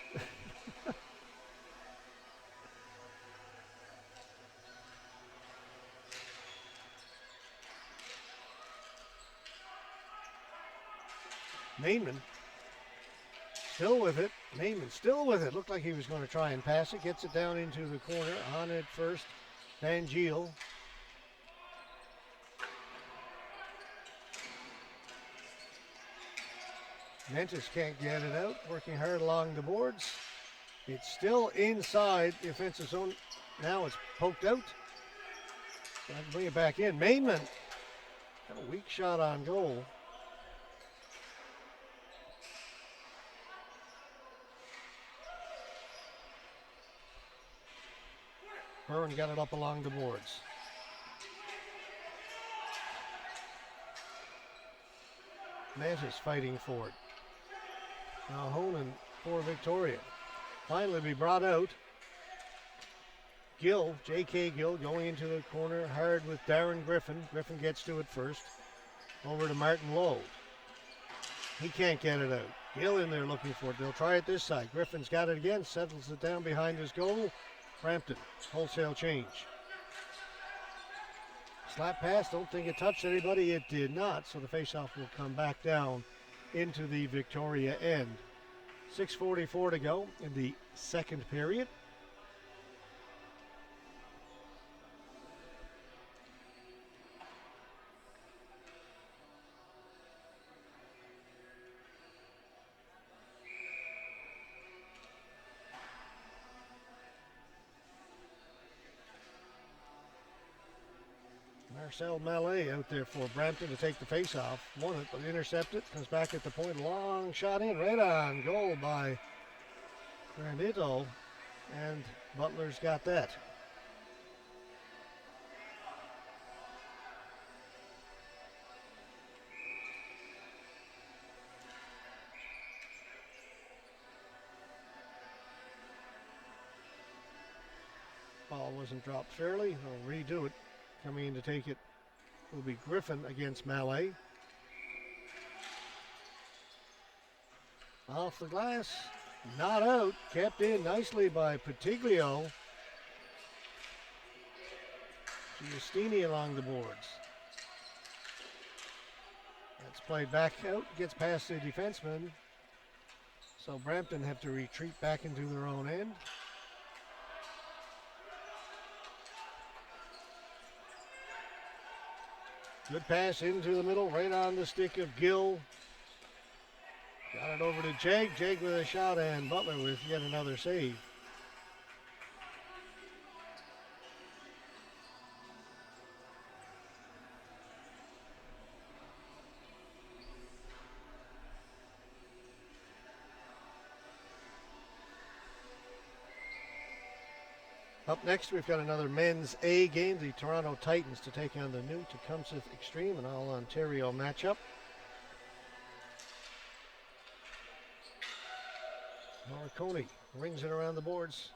Mainman still with it. Mainman still with it. Looked like he was going to try and pass it. Gets it down into the corner. On it first, Van Giel. Mentis can't get it out, working hard along the boards. It's still inside the offensive zone. Now it's poked out. I can bring it back in. Mainman got a weak shot on goal. Byrne got it up along the boards. Mantis fighting for it. Now Honan for Victoria. Finally be brought out. Gill, J.K. Gill going into the corner hard with Darren Griffin. Griffin gets to it first. Over to Martin Lowe. He can't get it out. Gill in there looking for it. They'll try it this side. Griffin's got it again. Settles it down behind his goal. Brampton, wholesale change. Slap pass, don't think it touched anybody. It did not, so the faceoff will come back down into the Victoria end. 6:44 to go in the second period. Marcel Mallet out there for Brampton to take the face-off. Won it, but intercepted. Comes back at the point. Long shot in. Right on goal by Grandito. And Butler's got that. Ball wasn't dropped fairly. They'll redo it. Coming in to take it will be Griffin against Mallet. Off the glass, not out, kept in nicely by Patiglio. Giustini along the boards. That's played back out, gets past the defenseman. So Brampton have to retreat back into their own end. Good pass into the middle, right on the stick of Gill. Got it over to Jake. Jake with a shot and Butler with yet another save. Up next, we've got another men's A game, the Toronto Titans to take on the new Tecumseh Extreme, an all-Ontario matchup. Morricone rings it around the boards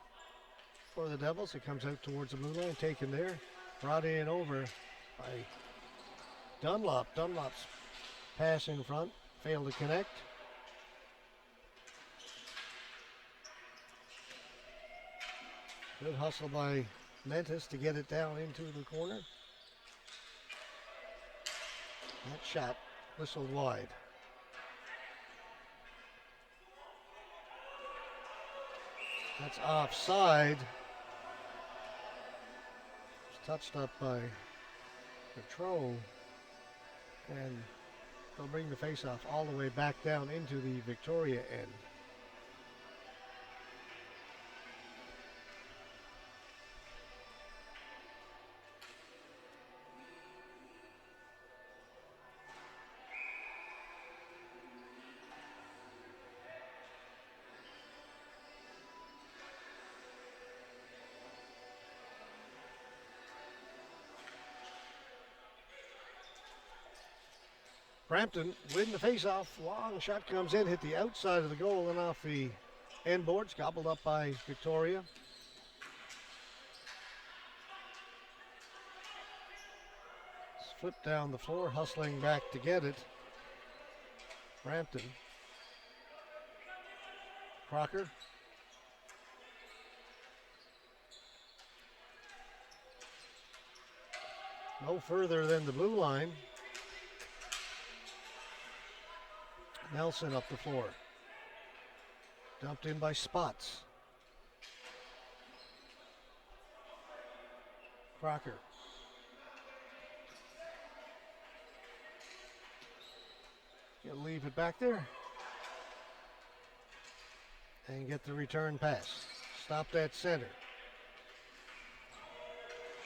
for the Devils. It comes out towards the blue line, taken there. Brought in over by Dunlop. Dunlop's pass in front, failed to connect. Good hustle by Mentis to get it down into the corner. That shot whistled wide. That's offside. It's touched up by Petro. And they'll bring the faceoff all the way back down into the Victoria end. Brampton win the faceoff. Long shot comes in, hit the outside of the goal and off the end boards, gobbled up by Victoria. Flipped down the floor, hustling back to get it. Brampton. Crocker. No further than the blue line. Nelson up the floor. Dumped in by Spots. Crocker. Gonna leave it back there. And get the return pass. Stopped at center.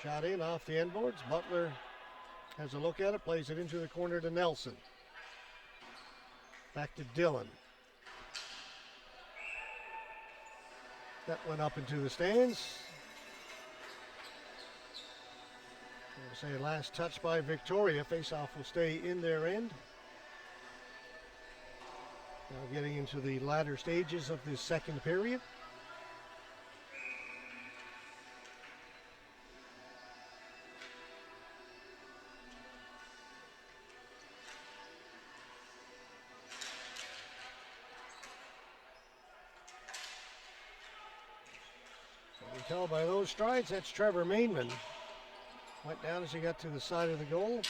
Shot in off the end boards. Butler has a look at it, plays it into the corner to Nelson. Back to Dillon. That went up into the stands. Say last touch by Victoria. Faceoff will stay in their end. Now getting into the latter stages of the second period. Tell by those strides, that's Trevor Mainman. Went down as he got to the side of the goal.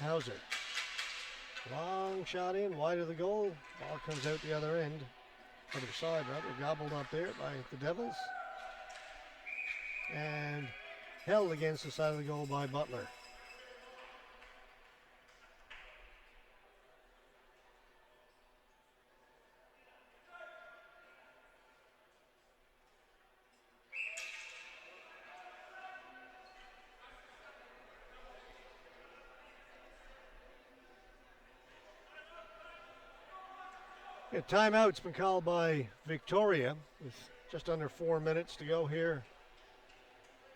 Hauser. Long shot in, wide of the goal. Ball comes out the other end. Other side, rather. Gobbled up there by the Devils. And held against the side of the goal by Butler. A timeout's been called by Victoria with just under 4 minutes to go here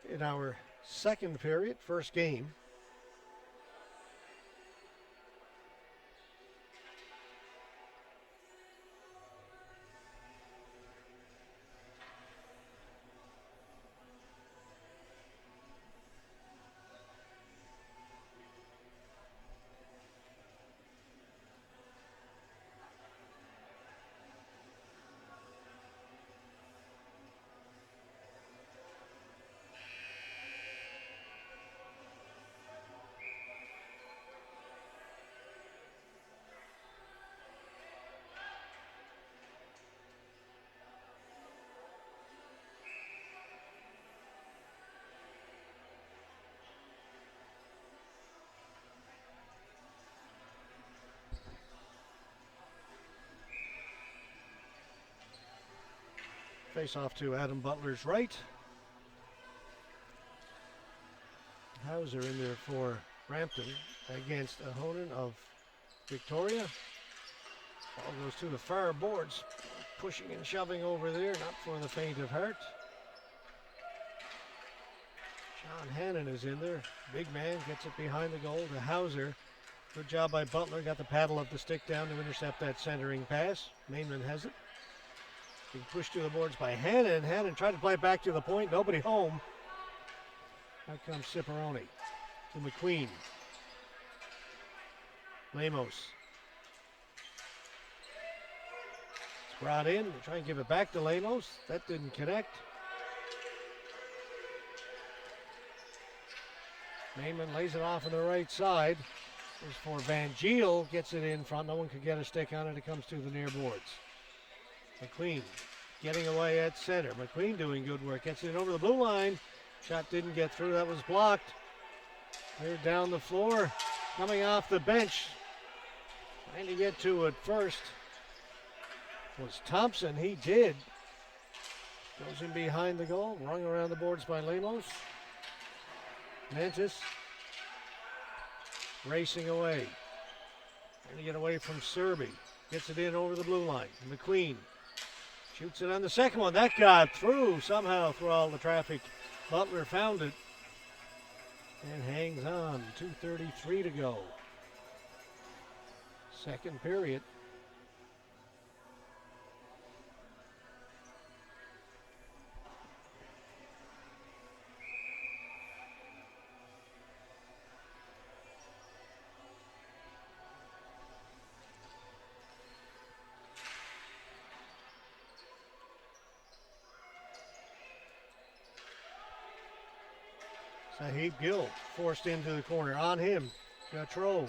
in our second period, first game. Face off to Adam Butler's right. Hauser in there for Brampton against Ahonen of Victoria. Ball goes to the far boards. Pushing and shoving over there, not for the faint of heart. John Hannon is in there. Big man gets it behind the goal to Hauser. Good job by Butler. Got the paddle of the stick down to intercept that centering pass. Mainman has it. Big push to the boards by Hannon. Hannon tried to play it back to the point. Nobody home. Out comes Ciparone to McQueen. Lemos. It's brought in. They try and give it back to Lemos. That didn't connect. Mainman lays it off on the right side. As for Van Giel, gets it in front. No one could get a stick on it. It comes to the near boards. McQueen getting away at center. McQueen doing good work. Gets it over the blue line. Shot didn't get through. That was blocked. They're down the floor. Coming off the bench. Trying to get to it first was Thompson. He did. Goes in behind the goal. Rung around the boards by Lemos. Mantis racing away. Trying to get away from Serby. Gets it in over the blue line. McQueen shoots it on the second one. That got through somehow through all the traffic. Butler found it and hangs on. 2:33 to go. Second period. Sahib Gill forced into the corner. On him. Gautreau.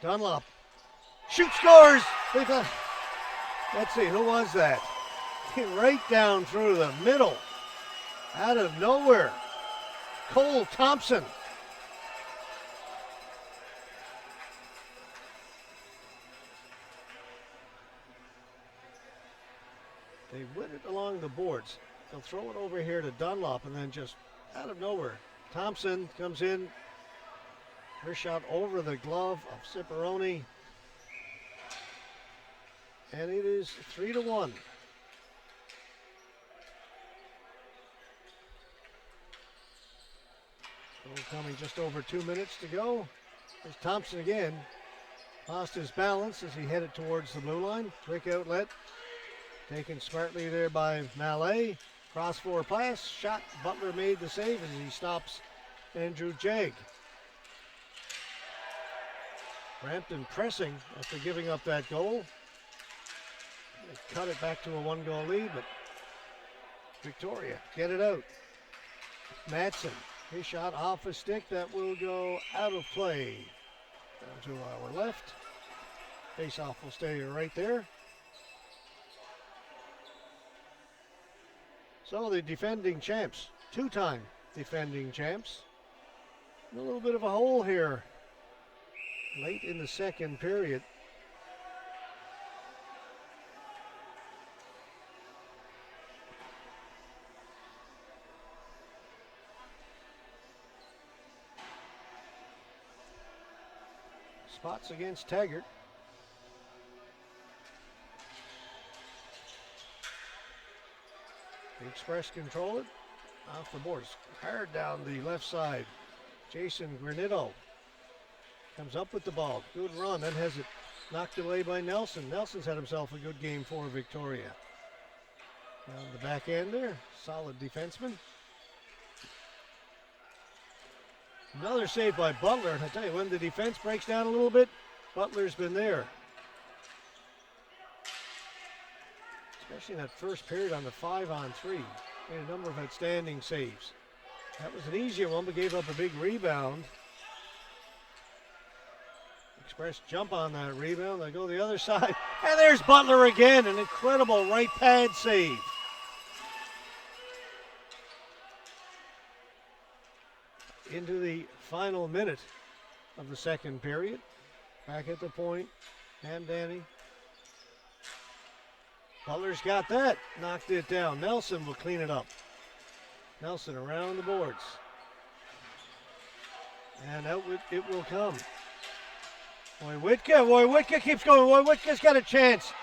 Dunlop. Shoot, scores! Let's see, who was that? Right down through the middle. Out of nowhere. Cole Thompson. They win it along the boards. They'll throw it over here to Dunlop, and then just out of nowhere, Thompson comes in. Her shot over the glove of Ciparone. And it is 3-1. Coming just over 2 minutes to go. There's Thompson again. Lost his balance as he headed towards the blue line. Quick outlet. Taken smartly there by Mallet. Cross floor pass. Shot. Butler made the save as he stops Andrew Jagg. Brampton pressing after giving up that goal. They cut it back to a 1-goal lead, but Victoria get it out. Madsen, his shot off a stick that will go out of play. Down to our left. Face-off will stay right there. So the defending champs, two-time defending champs. A little bit of a hole here late in the second period. Spots against Taggart. The Express control it. Off the boards. Hard down the left side. Jason Granito comes up with the ball. Good run. Then has it knocked away by Nelson. Nelson's had himself a good game for Victoria. Down the back end there. Solid defenseman. Another save by Butler. And I tell you, when the defense breaks down a little bit, Butler's been there. Especially in that first period on the 5-on-3. Made a number of outstanding saves. That was an easier one, but gave up a big rebound. Express jump on that rebound. They go the other side. And there's Butler again. An incredible right pad save. Into the final minute of the second period. Back at the point. Hamdani. Butler's got that. Knocked it down. Nelson will clean it up. Nelson around the boards. And out it will come. Wojtke keeps going. Wojtke's got a chance.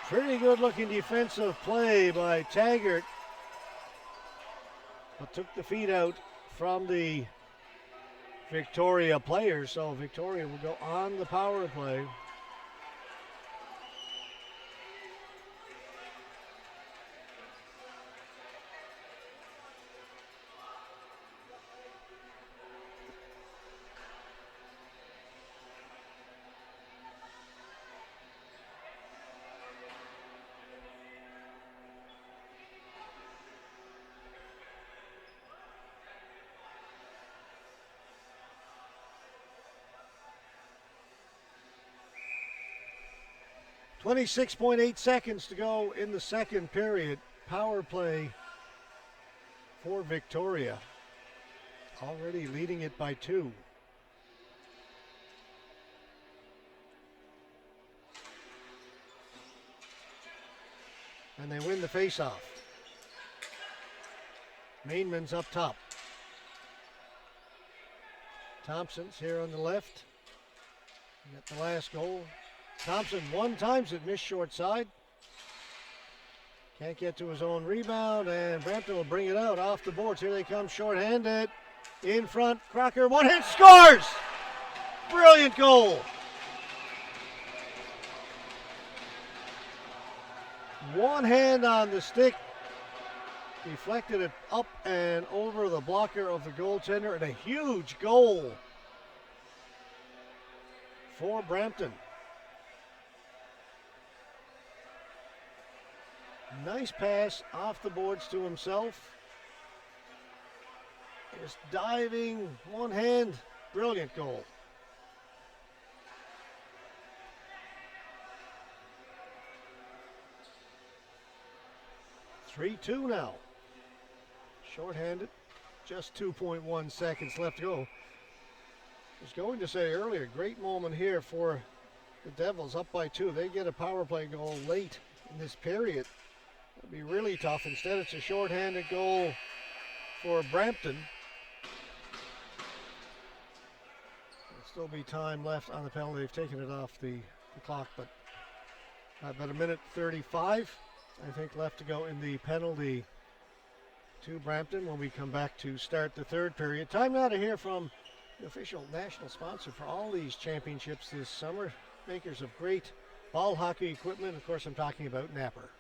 Pretty good looking defensive play by Taggart. But took the feet out from the Victoria players. So Victoria will go on the power play. .8 seconds to go in the second period. Power play for Victoria. Already leading it by 2. And they win the faceoff. Mainman's up top. Thompson's here on the left. Got the last goal. Thompson one times it, missed short side. Can't get to his own rebound, and Brampton will bring it out off the boards. Here they come, short-handed. In front, Crocker, one hit, scores! Brilliant goal. One hand on the stick. Deflected it up and over the blocker of the goaltender, and a huge goal for Brampton. Nice pass off the boards to himself. Just diving, one hand, brilliant goal. .3-2 now. Short-handed, just 2.1 seconds left to go. I was going to say earlier, great moment here for the Devils, up by 2. They get a power play goal late in this period. It'll be really tough. Instead, it's a short-handed goal for Brampton. There'll still be time left on the penalty. They've taken it off the clock, but about 1:35, I think, left to go in the penalty to Brampton when we come back to start the third period. Time now to hear from the official national sponsor for all these championships this summer, makers of great ball hockey equipment. Of course, I'm talking about Napper.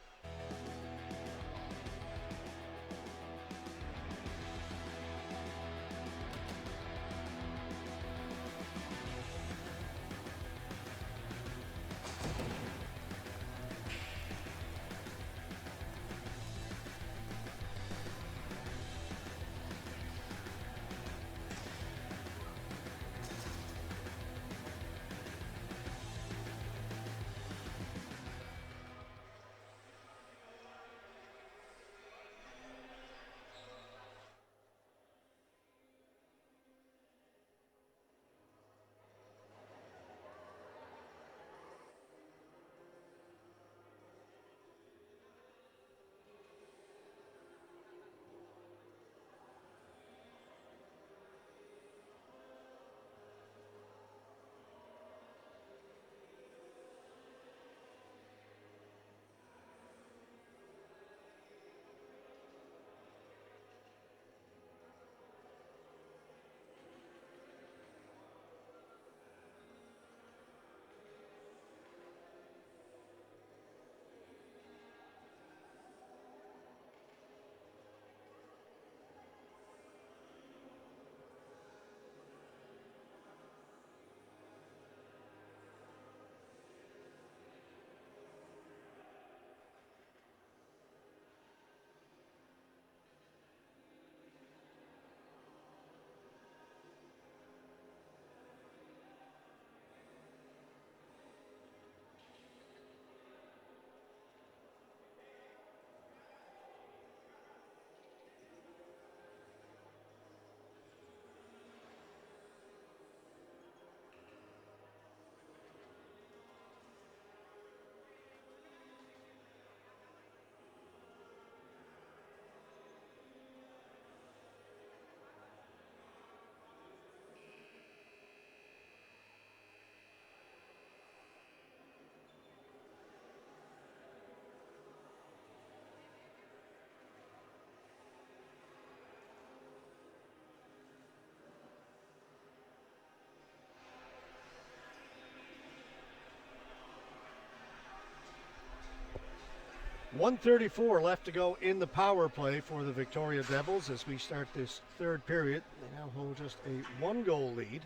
1:34 left to go in the power play for the Victoria Devils as we start this third period. They now hold just a 1-goal lead.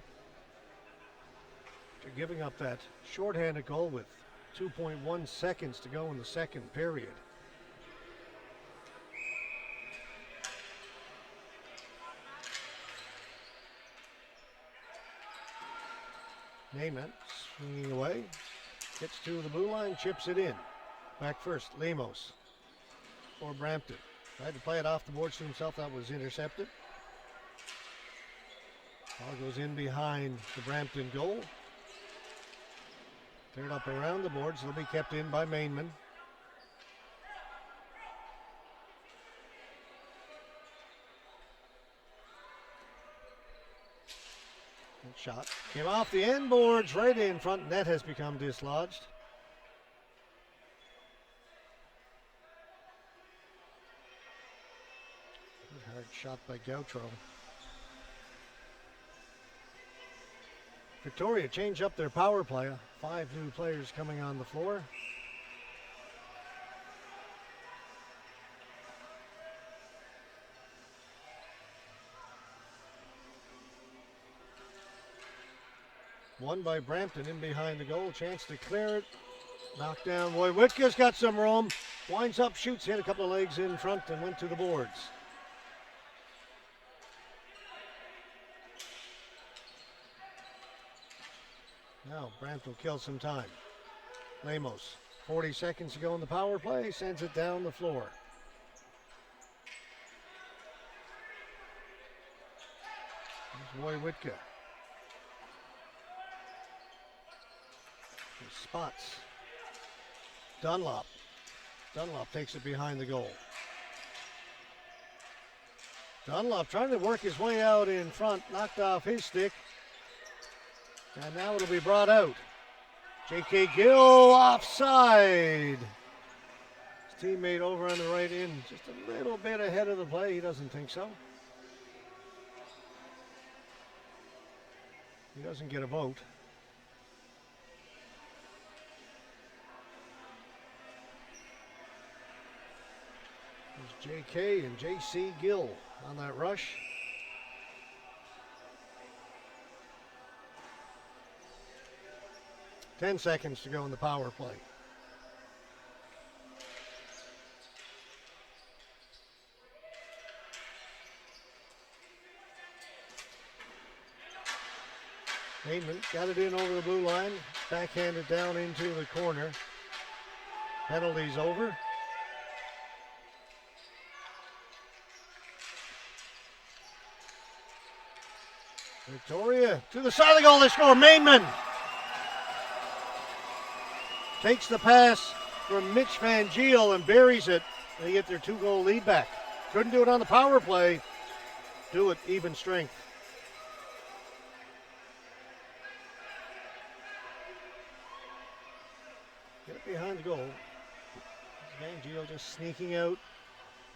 They're giving up that shorthanded goal with 2.1 seconds to go in the second period. Namath swinging away, gets to the blue line, chips it in. Back first, Lemos for Brampton. Tried to play it off the boards to himself, that was intercepted. Ball goes in behind the Brampton goal. Cleared up around the boards, they'll be kept in by Mainman. Good shot, came off the end boards, right in front, net has become dislodged. Hard shot by Gautreau. Victoria change up their power play. 5 new players coming on the floor. One by Brampton in behind the goal. Chance to clear it. Knocked down. Roy Whitka's got some room. Winds up, shoots, hit a couple of legs in front and went to the boards. Now Brampton will kill some time. Lemos, 40 seconds to go in the power play, sends it down the floor. There's Roy Whitka. Spots. Dunlop. Dunlop takes it behind the goal. Dunlop trying to work his way out in front, knocked off his stick. And now it'll be brought out. J.K. Gill offside. His teammate over on the right end, just a little bit ahead of the play. He doesn't think so. He doesn't get a vote. There's J.K. and J.C. Gill on that rush. Ten seconds to go in the power play. Heyman got it in over the blue line, backhanded down into the corner. Penalty's over. Victoria to the side of the goal, they score. Mainman takes the pass from Mitch Van Giel and buries it. They get their 2-goal lead back. Couldn't do it on the power play. Do it even strength. Get it behind the goal. Van Giel just sneaking out.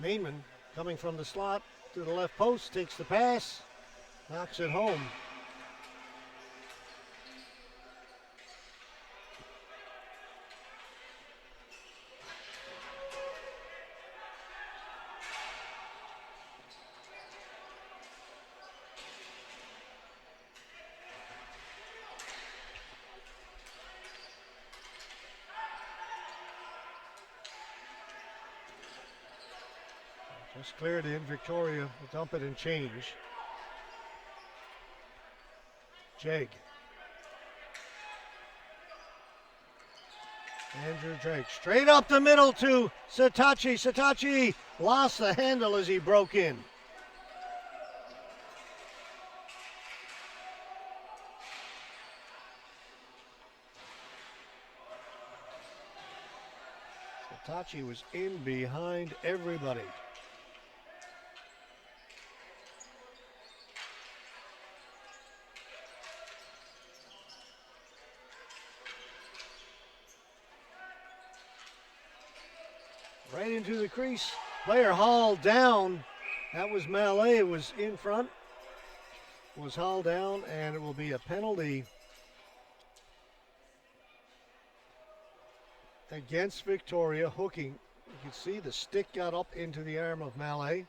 Mainman coming from the slot to the left post, takes the pass, knocks it home. Just cleared in. Victoria will dump it and change. Jag. Andrew Drake straight up the middle to Satachi. Satachi lost the handle as he broke in. Satachi was in behind everybody. Right into the crease. Player hauled down. That was Mallet. It was in front. Was hauled down, and it will be a penalty against Victoria, hooking You can see the stick got up into the arm of Mallet.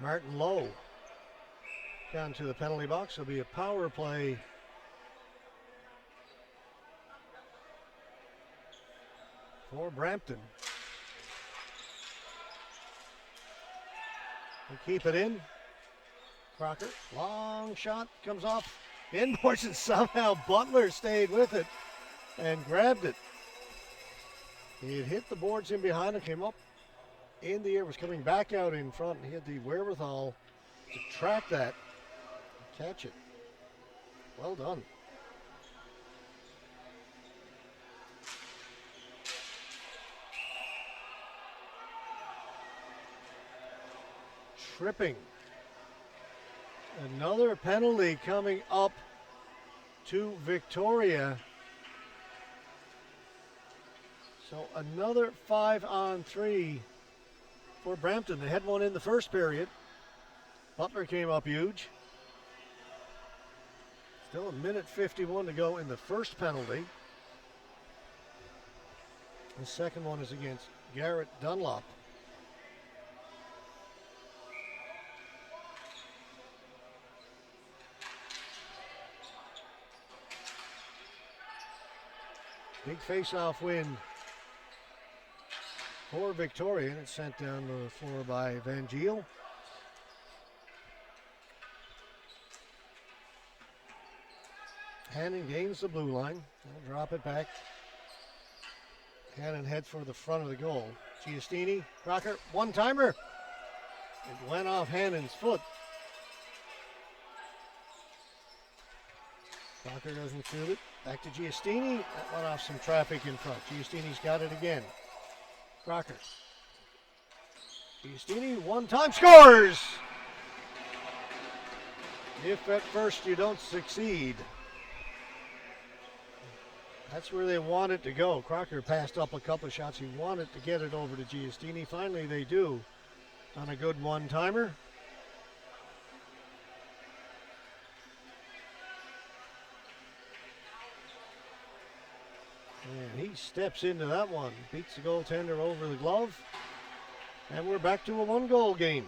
Martin Lowe down to the penalty box. It'll be a power play for Brampton. They keep it in. Crocker, long shot, comes off inboards, and somehow Butler stayed with it and grabbed it. He had hit the boards in behind and came up in the air, was coming back out in front, and he had the wherewithal to track that and catch it. Well done. Tripping. Another penalty coming up to Victoria. So another 5-on-3 for Brampton. They had one in the first period. Butler came up huge. Still a minute 51 to go in the first penalty. The second one is against Garrett Dunlop. Big face-off win for Victoria, and it's sent down to the floor by Van Giel. Hannon gains the blue line. They'll drop it back. Hannon heads for the front of the goal. Giustini, Crocker, one-timer. It went off Hannon's foot. Crocker doesn't shoot it. Back to Giustini. That went off some traffic in front. Giustini's got it again. Crocker. Giustini, one time, scores! If at first you don't succeed. That's where they want it to go. Crocker passed up a couple of shots. He wanted to get it over to Giustini. Finally they do on a good one-timer. And he steps into that one, beats the goaltender over the glove, and we're back to a one-goal game.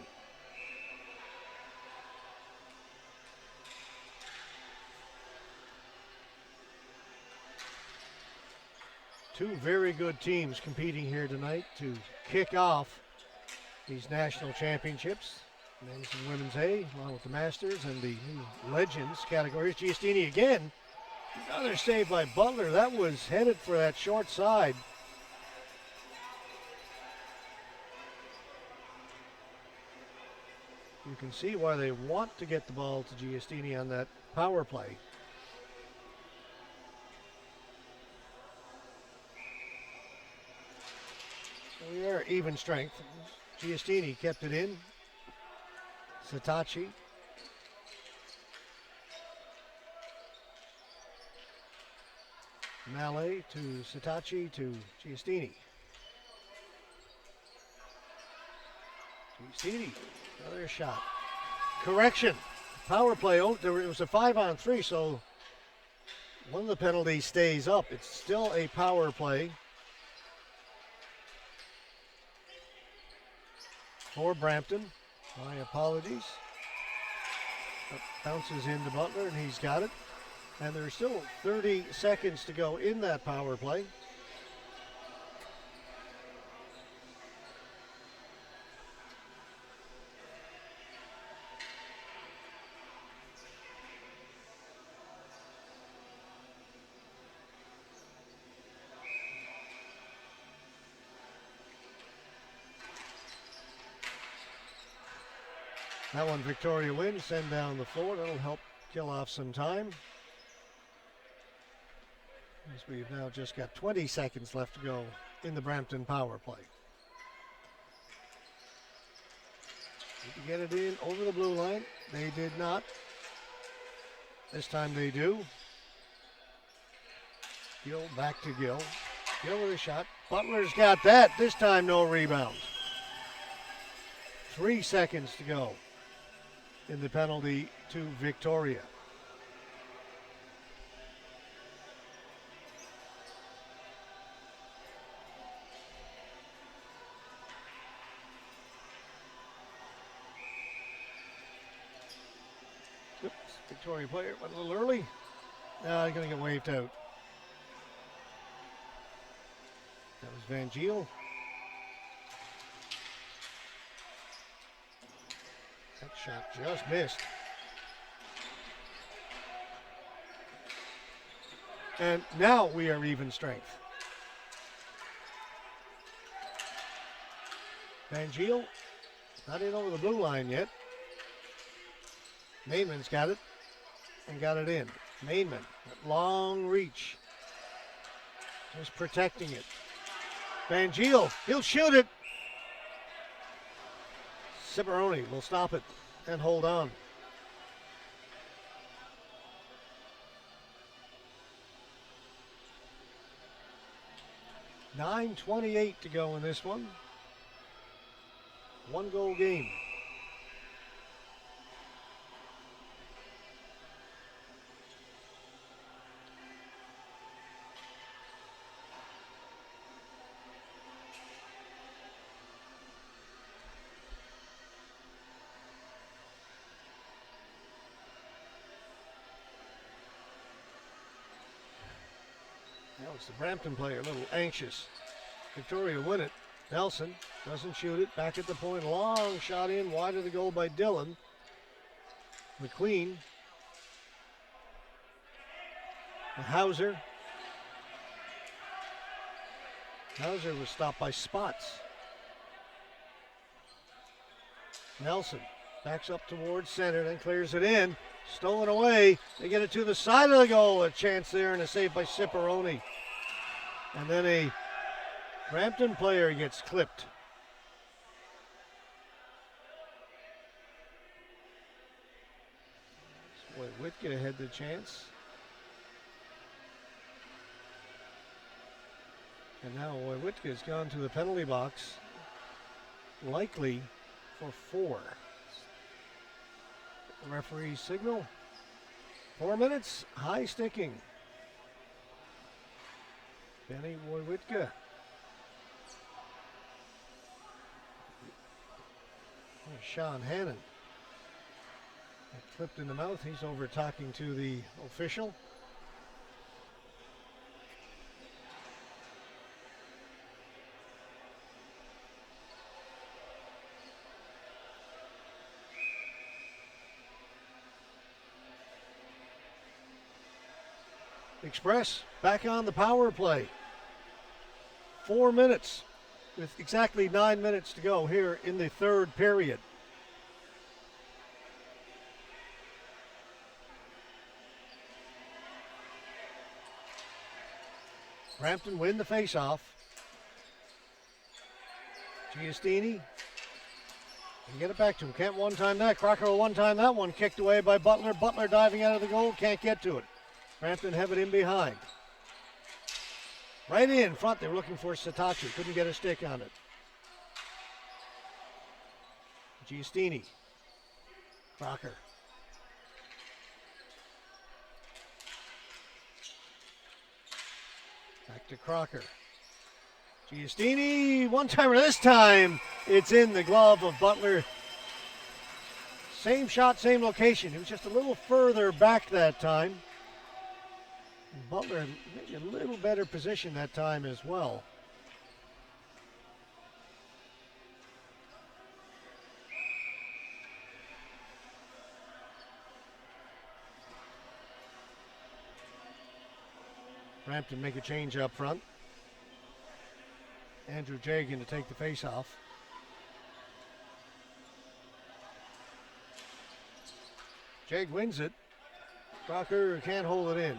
Two very good teams competing here tonight to kick off these national championships. Men's and women's A, along with the Masters and the new Legends categories. Giustini again. Another save by Butler. That was headed for that short side. You can see why they want to get the ball to Giustini on that power play. So we are even strength. Giustini kept it in. Satachi. Mallet to Satachi to Giustini. Giustini, another shot. Correction, power play. Oh, it was a 5-on-3, so one of the penalties stays up. It's still a power play for Brampton. My apologies. That bounces into Butler, and he's got it. And there's still 30 seconds to go in that power play. That one Victoria wins, send down the floor. That'll help kill off some time. As we've now just got 20 seconds left to go in the Brampton power play. Need to get it in over the blue line. They did not. This time they do. Gill back to Gill. Gill with a shot. Butler's got that. This time no rebound. 3 seconds to go in the penalty to Victoria. Oops, Victoria player went a little early. Now he's going to get waved out. That was Van Giel. That shot just missed. And now we are even strength. Van Giel, not in over the blue line yet. Mainman's got it and got it in. Mainman, long reach. Just protecting it. Van Giel, he'll shoot it. Ciparone will stop it and hold on. .9:28 to go in this one. 1-goal game. It's the Brampton player, a little anxious. Victoria win it. Nelson doesn't shoot it. Back at the point. Long shot in. Wide of the goal by Dillon. McQueen. Hauser. Hauser was stopped by Spots. Nelson backs up towards center, then clears it in. Stolen away. They get it to the side of the goal. A chance there and a save by Ciparone. And then a Brampton player gets clipped. Boy, Whitka had the chance. And now Whitka's gone to the penalty box, likely for 4. The referee's signal. 4 minutes, high sticking. Benny Wojciechowski. Sean Hannon. Clipped in the mouth. He's over talking to the official. Express back on the power play. 4 minutes with exactly 9 minutes to go here in the third period. Brampton win the faceoff. Giustini can get it back to him. Can't one-time that. Crocker will one-time that one. Kicked away by Butler. Butler diving out of the goal. Can't get to it. Brampton have it in behind. Right in front, they were looking for Satachi. Couldn't get a stick on it. Giustini. Crocker. Back to Crocker. Giustini, one-timer this time. It's in the glove of Butler. Same shot, same location. He was just a little further back that time. Butler maybe a little better position that time as well. Brampton make a change up front. Andrew Jagan to take the face-off. Jag wins it. Crocker can't hold it in.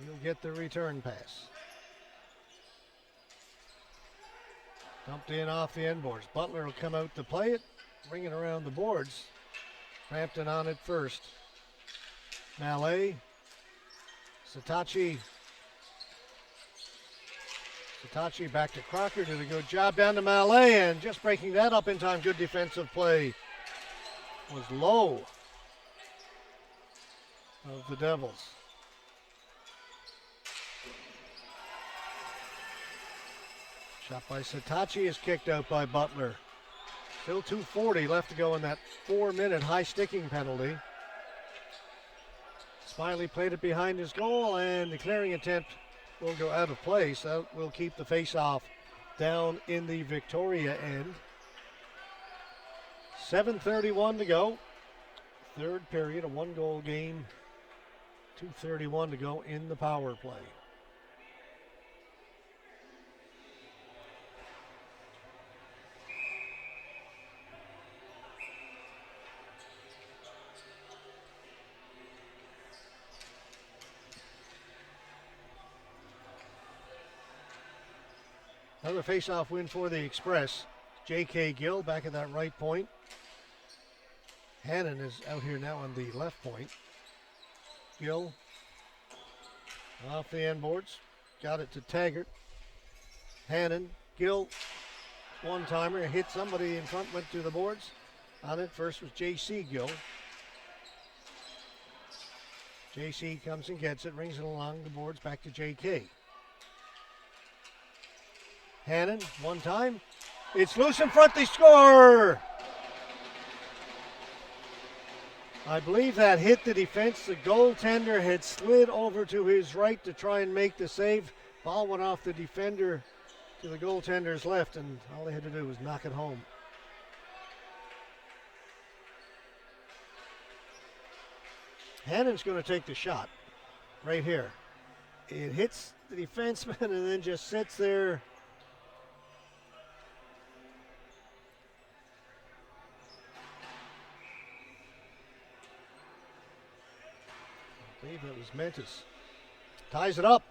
He'll get the return pass. Dumped in off the end boards. Butler will come out to play it, bring it around the boards. Brampton on it first. Mallet. Satachi back to Crocker. Did a good job down to Mallet, and just breaking that up in time. Good defensive play was low of the Devils. Shot by Satachi is kicked out by Butler. Still 2:40 left to go in that 4-minute high sticking penalty. Smiley played it behind his goal, and the clearing attempt will go out of play, so we'll keep the face-off down in the Victoria end. 7:31 to go. Third period, a one-goal game. 2:31 to go in the power play. Another face-off win for the Express. J.K. Gill back at that right point. Hannon is out here now on the left point. Gill off the end boards. Got it to Taggart. Hannon. Gill. One-timer. Hit somebody in front. Went to the boards. On it first was J.C. Gill. J.C. comes and gets it. Rings it along the boards. Back to J.K. Hannon, one time. It's loose in front, they score! I believe that hit the defense. The goaltender had slid over to his right to try and make the save. Ball went off the defender to the goaltender's left, and all they had to do was knock it home. Hannon's going to take the shot right here. It hits the defenseman and then just sits there. I believe it was Mentis. Ties it up.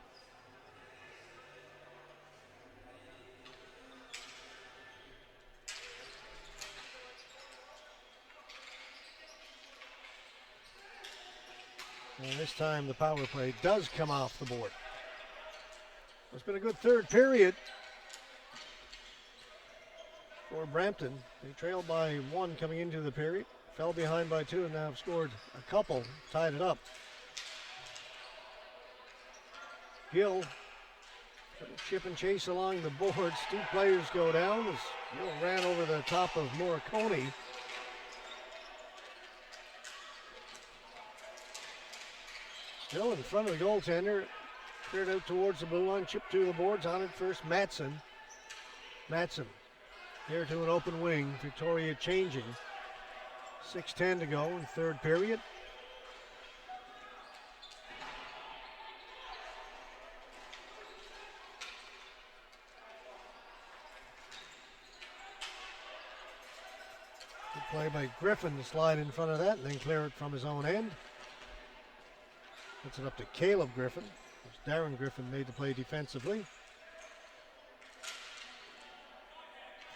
And this time the power play does come off the board. It's been a good third period for Brampton. They trailed by 1 coming into the period. Fell behind by 2 and now have scored a couple. Tied it up. Gill, chip and chase along the boards. 2 players go down as Gill ran over the top of Morricone. Still in front of the goaltender. Cleared out towards the blue line. Chipped to the boards. On it first, Matson. Matson here to an open wing. Victoria changing. 6:10 to go in third period. Good play by Griffin to slide in front of that and then clear it from his own end. Puts it up to Caleb Griffin. Darren Griffin made the play defensively.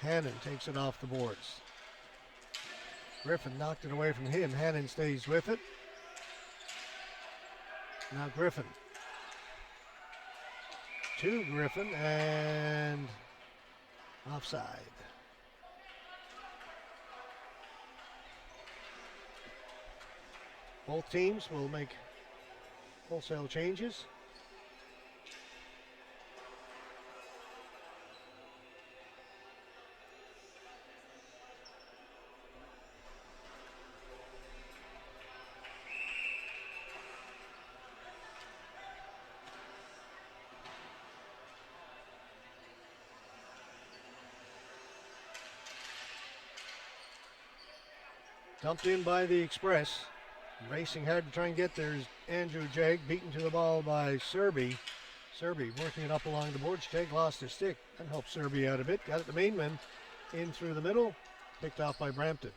Hannon takes it off the boards. Griffin knocked it away from him. Hannon stays with it. Now Griffin. To Griffin and offside. Both teams will make wholesale changes. Dumped in by the Express. Racing hard to try and get there is Andrew Jagg, beaten to the ball by Serby. Serby working it up along the boards. Jagg lost his stick and helped Serby out a bit. Got it to Mainman in through the middle. Picked off by Brampton.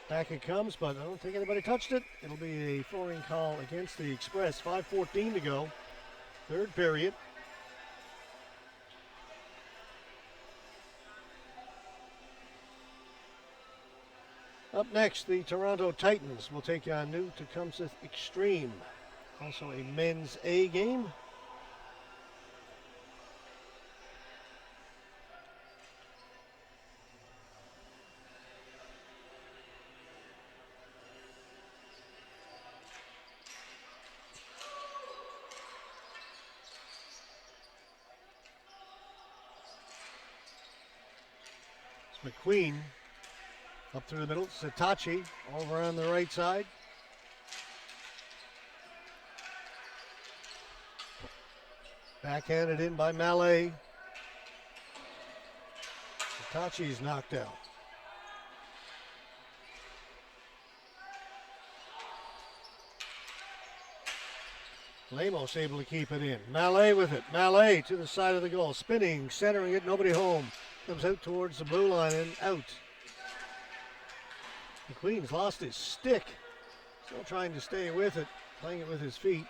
Back it comes, but I don't think anybody touched it. It'll be a flooring call against the Express. 5:14 to go Third period. Up next, the Toronto Titans will take on New Tecumseh Extreme. Also a men's A game. It's McQueen up through the middle. Satachi over on the right side. Backhanded in by Mallet. Satachi's knocked out. Lemos able to keep it in. Mallet with it. Mallet to the side of the goal. Spinning, centering it, nobody home. Comes out towards the blue line and out. McQueen's lost his stick. Still trying to stay with it. Playing it with his feet.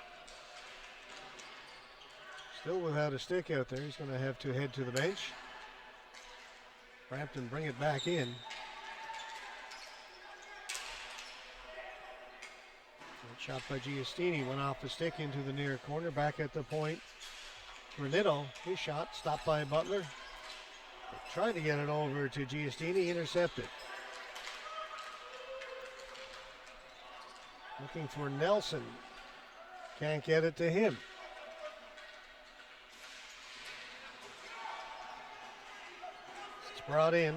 Still without a stick out there. He's going to have to head to the bench. Brampton bring it back in. Shot by Giustini, went off the stick into the near corner, back at the point. Renito, his shot, stopped by Butler. Trying to get it over to Giustini, intercepted. Looking for Nelson. Can't get it to him. It's brought in.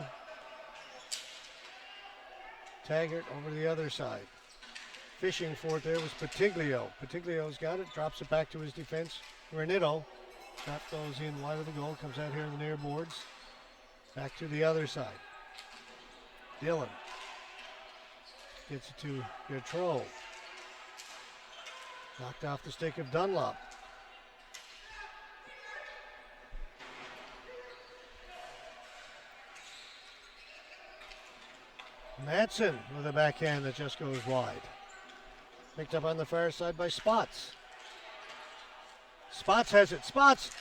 Taggart over the other side. Fishing for it there was Patiglio. Patiglio's got it, drops it back to his defense. Renito, shot goes in wide of the goal, comes out here in the near boards. Back to the other side. Dillon gets it to Gautreau. Knocked off the stick of Dunlop. Madsen with a backhand that just goes wide. Picked up on the far side by Spots. Spots has it. Spots!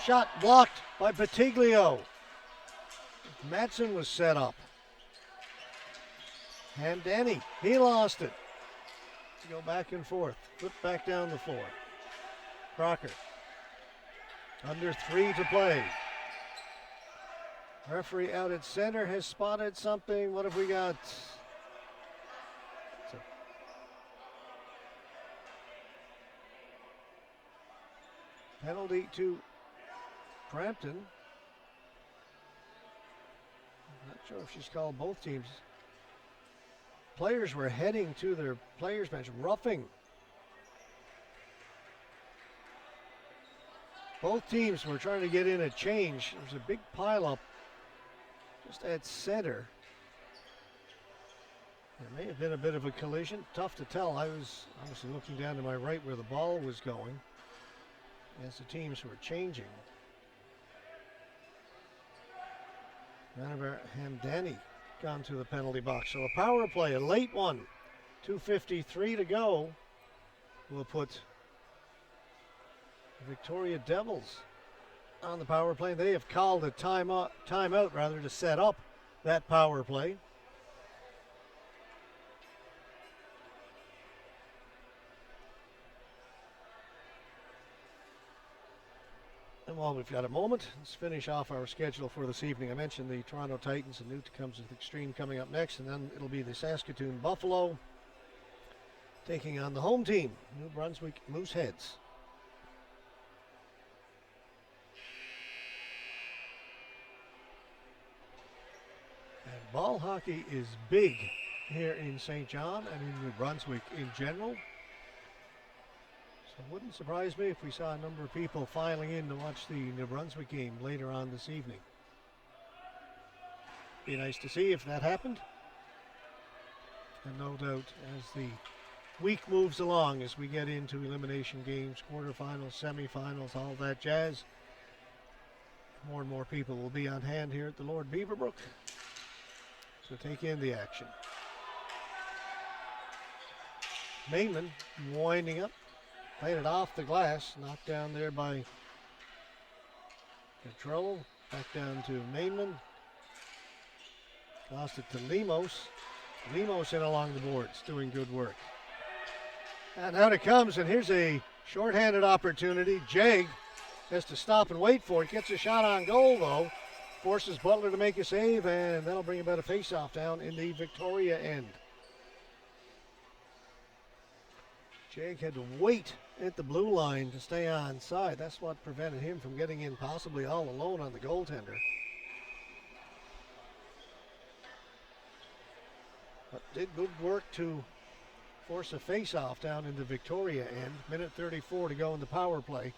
Shot blocked by Patiglio. Madsen was set up. Hamdani, he lost it. Go back and forth. Flip back down the floor. Crocker. Under 3 to play. Referee out at center has spotted something. What have we got? Penalty to Brampton. I'm not sure if she's called both teams. Players were heading to their players' bench, roughing. Both teams were trying to get in a change. There was a big pileup just at center. There may have been a bit of a collision. Tough to tell. I was obviously looking down to my right where the ball was going as the teams were changing. Manavar Hamdani gone to the penalty box. So a power play, a late one. 2:53 to go. We'll put the Victoria Devils on the power play. They have called a timeout to set up that power play. And while we've got a moment, let's finish off our schedule for this evening. I mentioned the Toronto Titans and New Tecumseh Extreme coming up next, and then it'll be the Saskatoon Buffalo taking on the home team, New Brunswick Mooseheads. And ball hockey is big here in St. John and in New Brunswick in general. So it wouldn't surprise me if we saw a number of people filing in to watch the New Brunswick game later on this evening. Be nice to see if that happened. And no doubt as the week moves along, as we get into elimination games, quarterfinals, semifinals, all that jazz, more and more people will be on hand here at the Lord Beaverbrook to take in the action. Mainman winding up. Played it off the glass. Knocked down there by Control. Back down to Mainman. Lost it to Lemos. Lemos in along the boards, doing good work. And out it comes, and here's a shorthanded opportunity. Jag has to stop and wait for it. Gets a shot on goal, though. Forces Butler to make a save, and that'll bring about a face-off down in the Victoria end. Jag had to wait at the blue line to stay on side. That's what prevented him from getting in possibly all alone on the goaltender. But did good work to force a face-off down in the Victoria end. Minute 34 to go in the power play.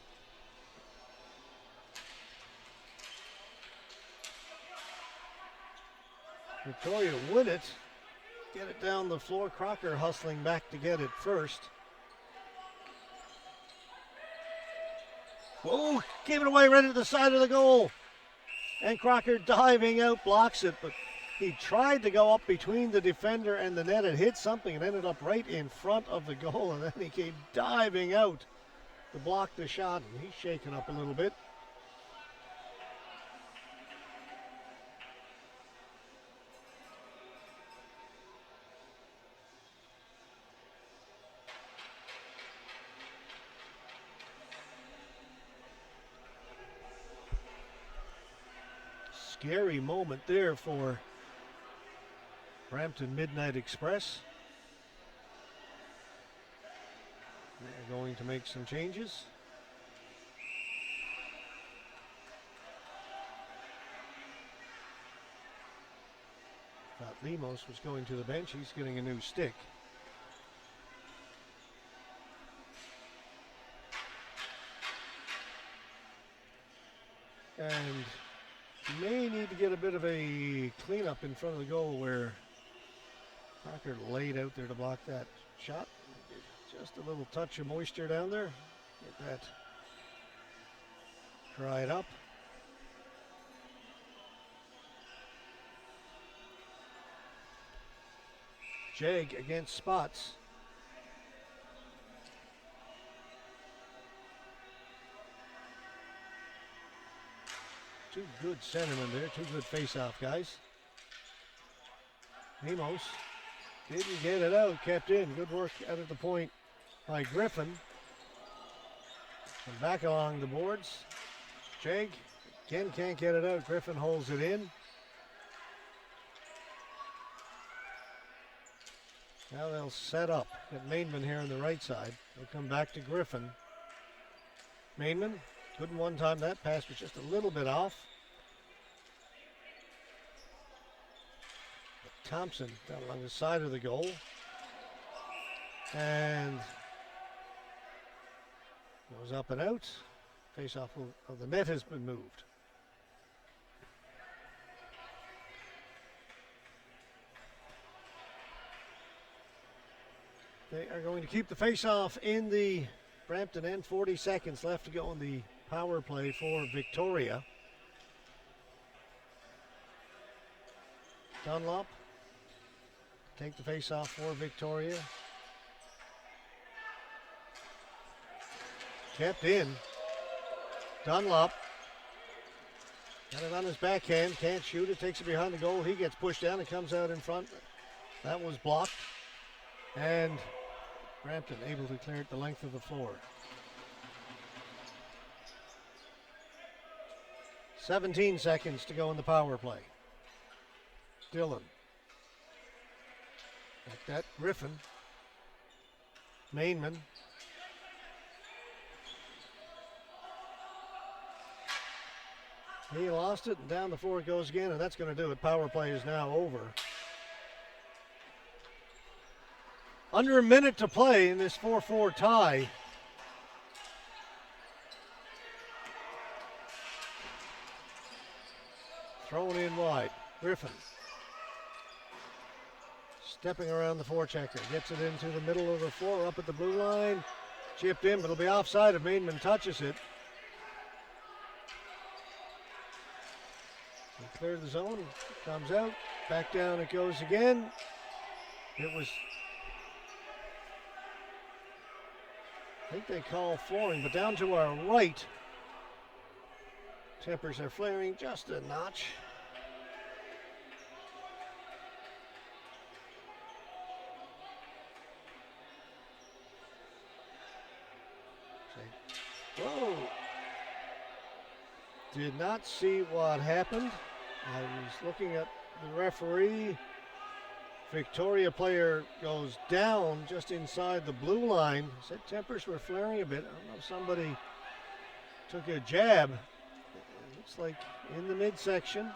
Victoria win it. Get it down the floor. Crocker hustling back to get it first. Whoa, gave it away right at the side of the goal. And Crocker diving out blocks it, but he tried to go up between the defender and the net and hit something and ended up right in front of the goal, and then he came diving out to block the shot, and he's shaken up a little bit. Scary moment there for Brampton Midnight Express. They're going to make some changes. Thought Lemos was going to the bench. He's getting a new stick. And may need to get a bit of a cleanup in front of the goal where Crocker laid out there to block that shot. Just a little touch of moisture down there. Get that dried up. Jag against Spots. Two good centermen there, two good face-off guys. Lemos didn't get it out, kept in. Good work out at the point by Griffin. And back along the boards. Jag again can't get it out. Griffin holds it in. Now they'll set up. Got Mainman here on the right side. They'll come back to Griffin. Mainman couldn't one time. That pass was just a little bit off. But Thompson down along the side of the goal. And goes up and out. Face off of the net has been moved. They are going to keep the face-off in the Brampton end. 40 seconds left to go in the power play for Victoria. Dunlop take the face-off for Victoria. Kept in. Dunlop got it on his backhand, can't shoot it, takes it behind the goal. He gets pushed down and comes out in front. That was blocked. And Brampton able to clear it the length of the floor. 17 seconds to go in the power play. Dillon. Like that, Griffin. Mainman. He lost it, and down the floor it goes again, and that's going to do it. Power play is now over. Under a minute to play in this 4-4 tie. Thrown in wide. Griffin. Stepping around the forechecker. Gets it into the middle of the floor, up at the blue line. Chipped in, but it'll be offside if Mainman touches it. He cleared the zone. Comes out. Back down it goes again. It was I think they call flooring, but down to our right, tempers are flaring just a notch. Whoa! Did not see what happened. I was looking at the referee. Victoria player goes down just inside the blue line. Said tempers were flaring a bit. I don't know if somebody took a jab. It looks like in the midsection.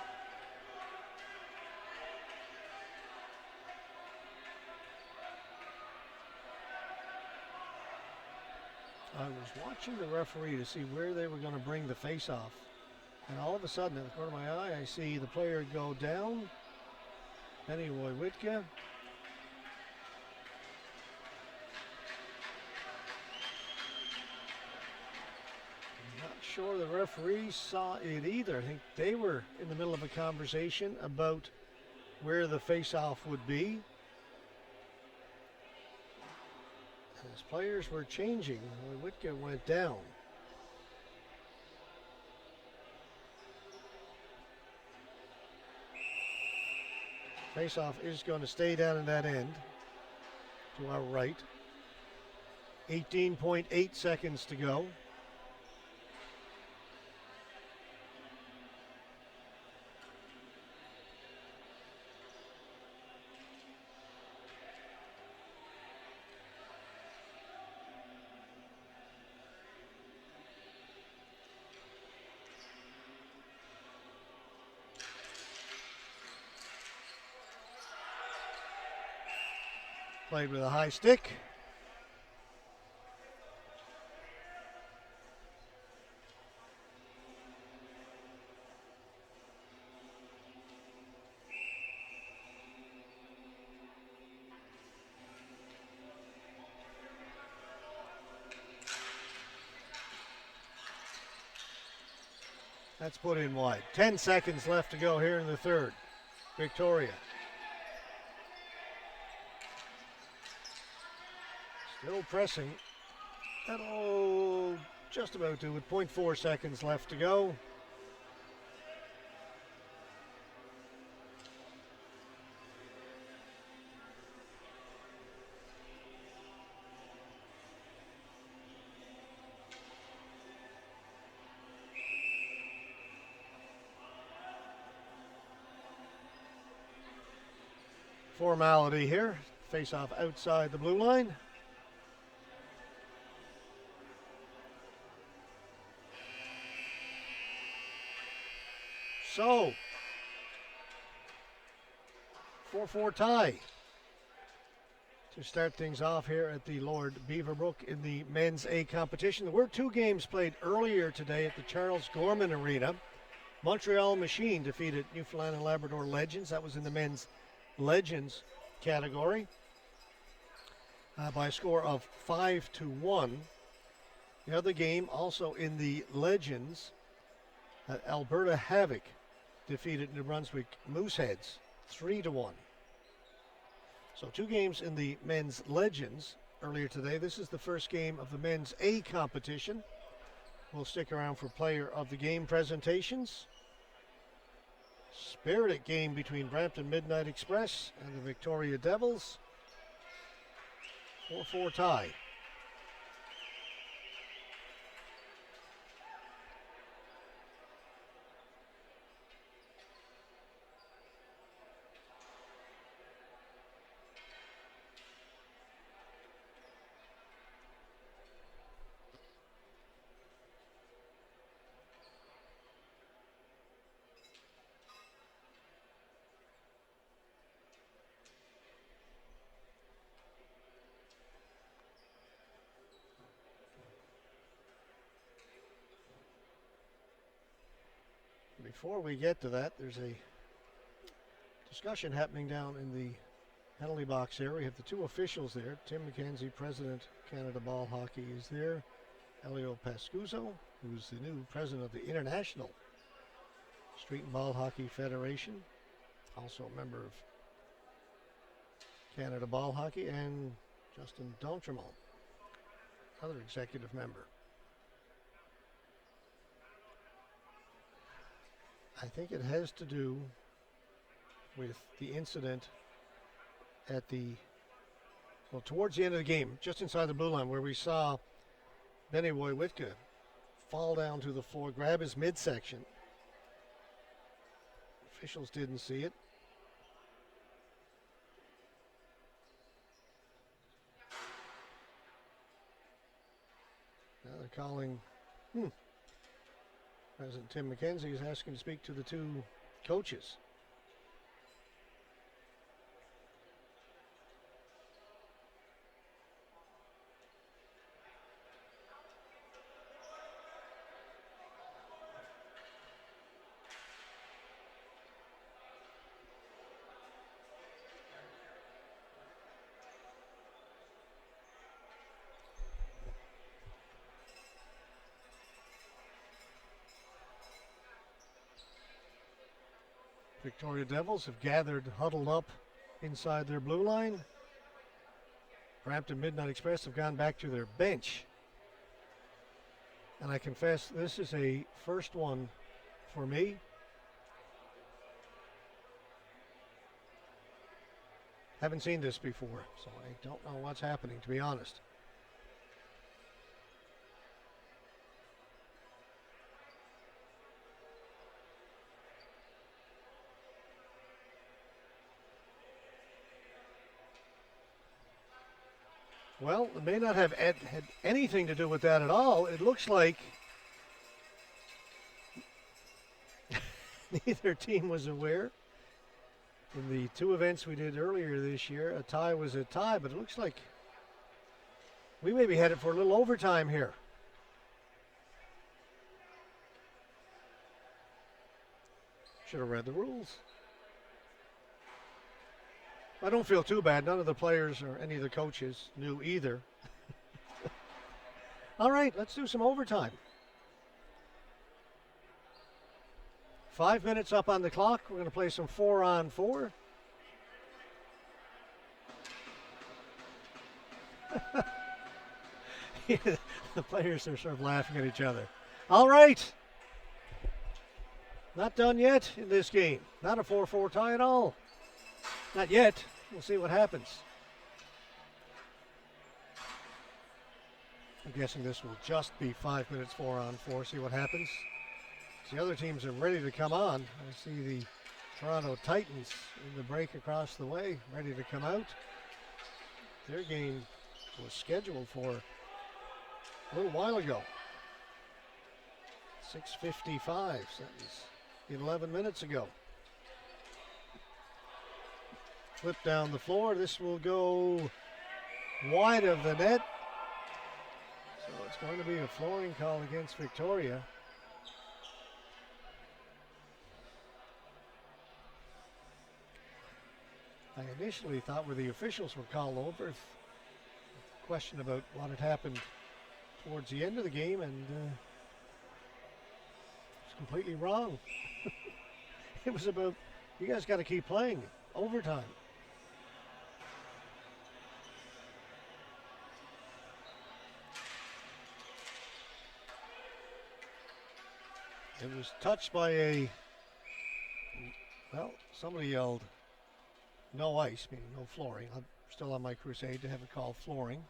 I was watching the referee to see where they were going to bring the face-off. And all of a sudden, in the corner of my eye, I see the player go down. Penny Woywitka. I'm not sure the referee saw it either. I think they were in the middle of a conversation about where the face-off would be. As players were changing, Woywitka went down. Face-off is going to stay down in that end to our right. 18.8 seconds to go. Played with a high stick. That's put in wide. 10 seconds left to go here in the third. Victoria. Still pressing. That'll just about do it. 0.4 seconds left to go. Formality here. Face off outside the blue line. So, 4-4 tie to start things off here at the Lord Beaverbrook in the men's A competition. There were two games played earlier today at the Charles Gorman Arena. Montreal Machine defeated Newfoundland and Labrador Legends. That was in the men's Legends category by a score of 5-1. The other game also in the Legends, Alberta Havoc defeated New Brunswick Mooseheads 3-1. So two games in the men's Legends earlier today. This is the first game of the men's A competition. We'll stick around for player of the game presentations. Spirited game between Brampton Midnight Express and the Victoria Devils. 4-4 tie. Before we get to that, there's a discussion happening down in the penalty box area. We have the two officials there. Tim McKenzie, President Canada Ball Hockey, is there. Elio Pascuzzo, who's the new president of the International Street and Ball Hockey Federation, also a member of Canada Ball Hockey, and Justin D'Entremont, another executive member. I think it has to do with the incident at towards the end of the game, just inside the blue line, where we saw Benny Wojciechowski fall down to the floor, grab his midsection. Officials didn't see it. Now they're calling. President Tim McKenzie is asking to speak to the two coaches. Victoria Devils have gathered, huddled up inside their blue line. Brampton Midnight Express have gone back to their bench. And I confess, this is a first one for me. Haven't seen this before, so I don't know what's happening, to be honest. Well, it may not have had anything to do with that at all. It looks like neither team was aware. In the two events we did earlier this year, a tie was a tie, but it looks like we may be headed for a little overtime here. Should have read the rules. I don't feel too bad. None of the players or any of the coaches knew either. All right, let's do some overtime. 5 minutes up on the clock. We're going to play some 4-on-4. The players are sort of laughing at each other. All right. Not done yet in this game. Not a 4-4 tie at all. Not yet. We'll see what happens. I'm guessing this will just be 5 minutes 4-on-4. See what happens. The other teams are ready to come on. I see the Toronto Titans in the break across the way, ready to come out. Their game was scheduled for a little while ago. 6:55. That was 11 minutes ago. Flip down the floor. This will go wide of the net. So it's going to be a flooring call against Victoria. I initially thought where the officials were called over. Question about what had happened towards the end of the game, and it's completely wrong. It was about, you guys got to keep playing. Overtime. It was touched by somebody yelled, no ice, meaning no flooring. I'm still on my crusade to have it called flooring.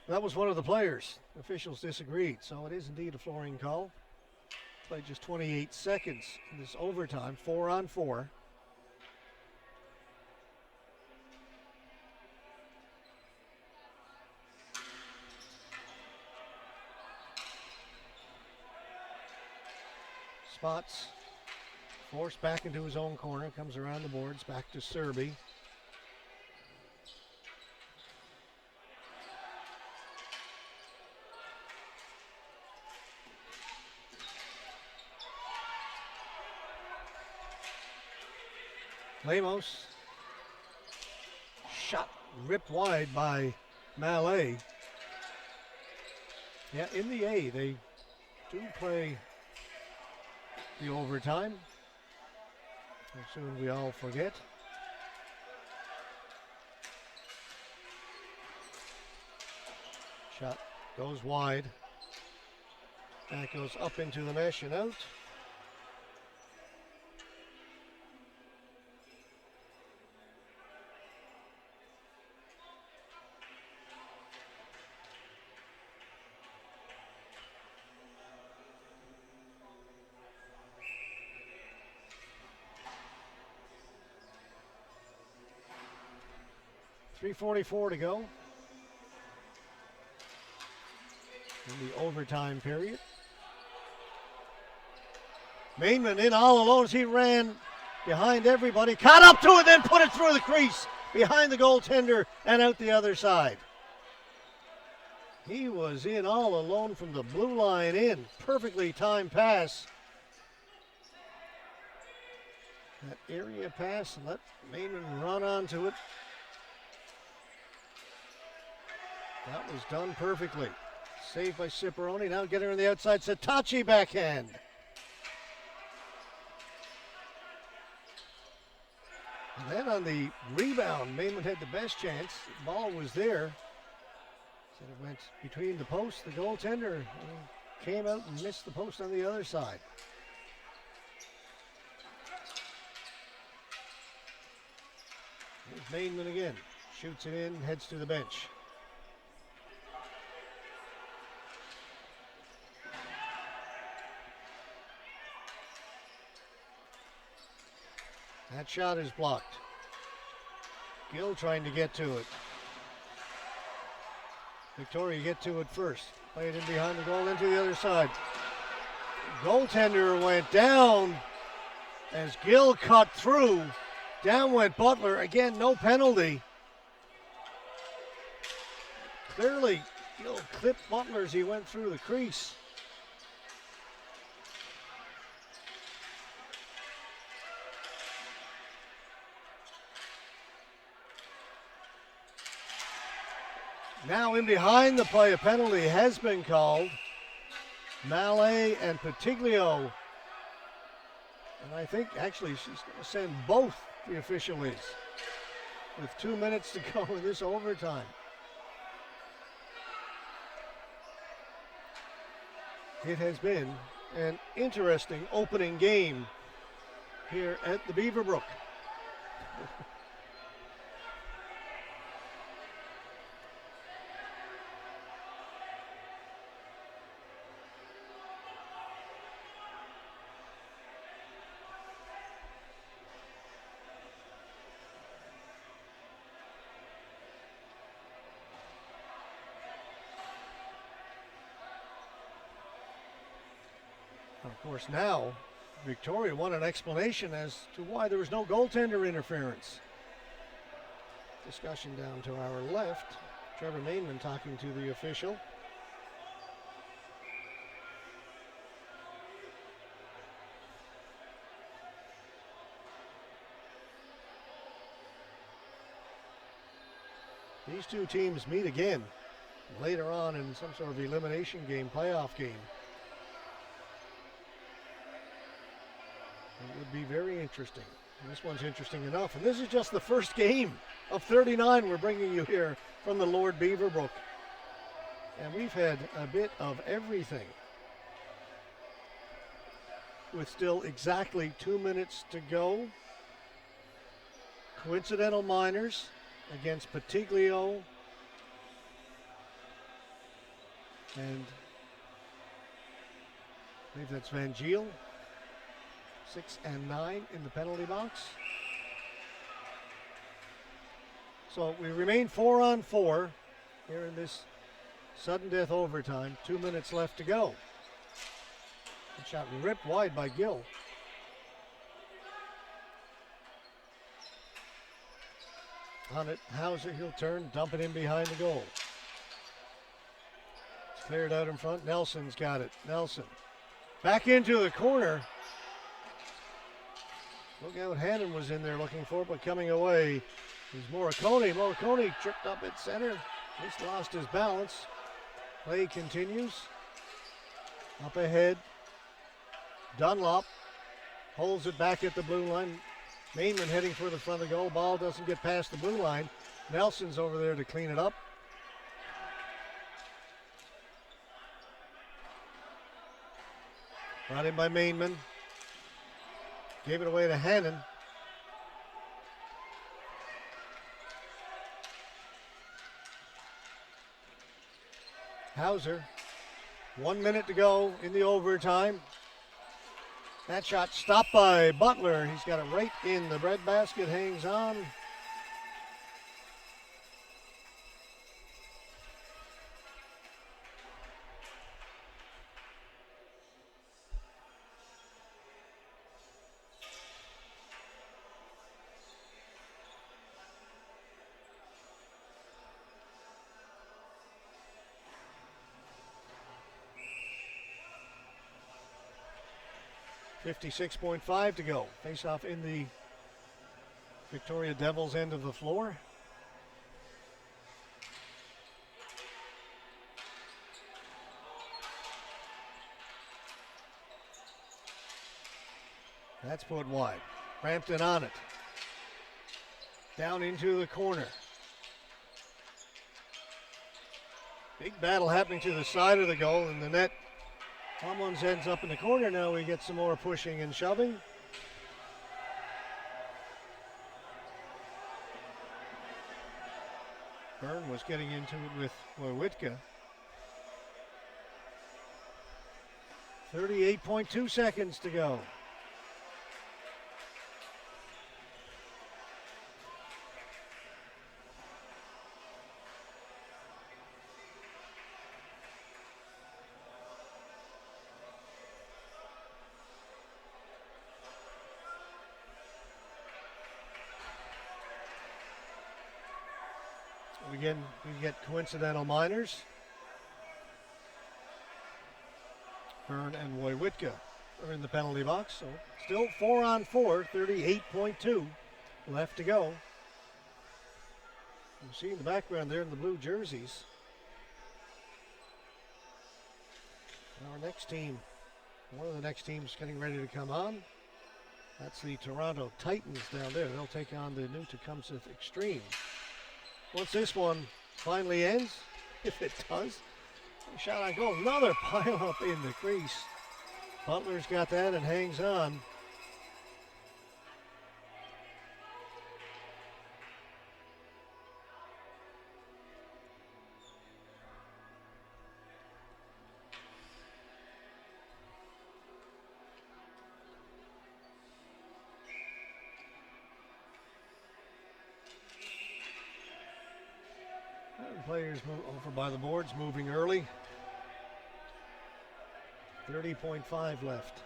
That was one of the players. Officials disagreed, so it is indeed a flooring call. Played just 28 seconds in this overtime, 4-on-4. Spots. Forced back into his own corner, comes around the boards, back to Serby. Lemos. Shot ripped wide by Mallet. Yeah, in the A, they do play the overtime. And soon we all forget. Shot goes wide. That goes up into the mesh and out. .344 to go in the overtime period. Mainman in all alone as he ran behind everybody. Caught up to it, then put it through the crease behind the goaltender and out the other side. He was in all alone from the blue line in. Perfectly timed pass. That area pass and let Mainman run onto it. That was done perfectly. Saved by Ciparone. Now getting on the outside. Satachi backhand. And then on the rebound, Mainman had the best chance. The ball was there. So it went between the post, the goaltender, and came out and missed the post on the other side. Here's Mainman again. Shoots it in, heads to the bench. That shot is blocked. Gill trying to get to it. Victoria get to it first. Play it in behind the goal into the other side. Goaltender went down as Gill cut through. Down went Butler. Again, no penalty. Clearly, Gill clipped Butler as he went through the crease. Now in behind the play, a penalty has been called. Mallet and Patiglio. And I think actually she's going to send both the officials with 2 minutes to go in this overtime. It has been an interesting opening game here at the Beaverbrook. Of course, now Victoria want an explanation as to why there was no goaltender interference. Discussion down to our left. Trevor Mainman talking to the official. These two teams meet again later on in some sort of elimination game, playoff game. It would be very interesting. And this one's interesting enough. And this is just the first game of 39 we're bringing you here from the Lord Beaverbrook. And we've had a bit of everything. With still exactly 2 minutes to go. Coincidental minors against Patiglio and I believe that's Van Giel. 6 and 9 in the penalty box. So we remain 4-on-4 here in this sudden death overtime. 2 minutes left to go. The shot ripped wide by Gill. On it, Hauser, he'll turn, dump it in behind the goal. It's cleared out in front. Nelson's got it. Nelson back into the corner. Look out, Hannon was in there looking for it, but coming away is Morricone. Morricone tripped up at center. Just lost his balance. Play continues. Up ahead. Dunlop holds it back at the blue line. Mainman heading for the front of the goal. Ball doesn't get past the blue line. Nelson's over there to clean it up. Brought in by Mainman. Gave it away to Hannon. Hauser. 1 minute to go in the overtime. That shot stopped by Butler. He's got it right in the breadbasket. Hangs on. .5 to go. Face off in the Victoria Devils end of the floor. That's put wide. Brampton on it. Down into the corner. Big battle happening to the side of the goal, and the net Tomlins ends up in the corner. Now we get some more pushing and shoving. Byrne was getting into it with Wojciechowski. 38.2 seconds to go. Again, we get coincidental minors. Byrne and Wojciechowski are in the penalty box, so still 4-on-4, 38.2 left to go. You see in the background there in the blue jerseys. Our next team, one of the next teams getting ready to come on. That's the Toronto Titans down there. They'll take on the new Tecumseh Extreme. Once this one finally ends, if it does, shot on goal. Another pile up in the crease. Butler's got that and hangs on. Players move over by the boards, moving early. 30.5 left.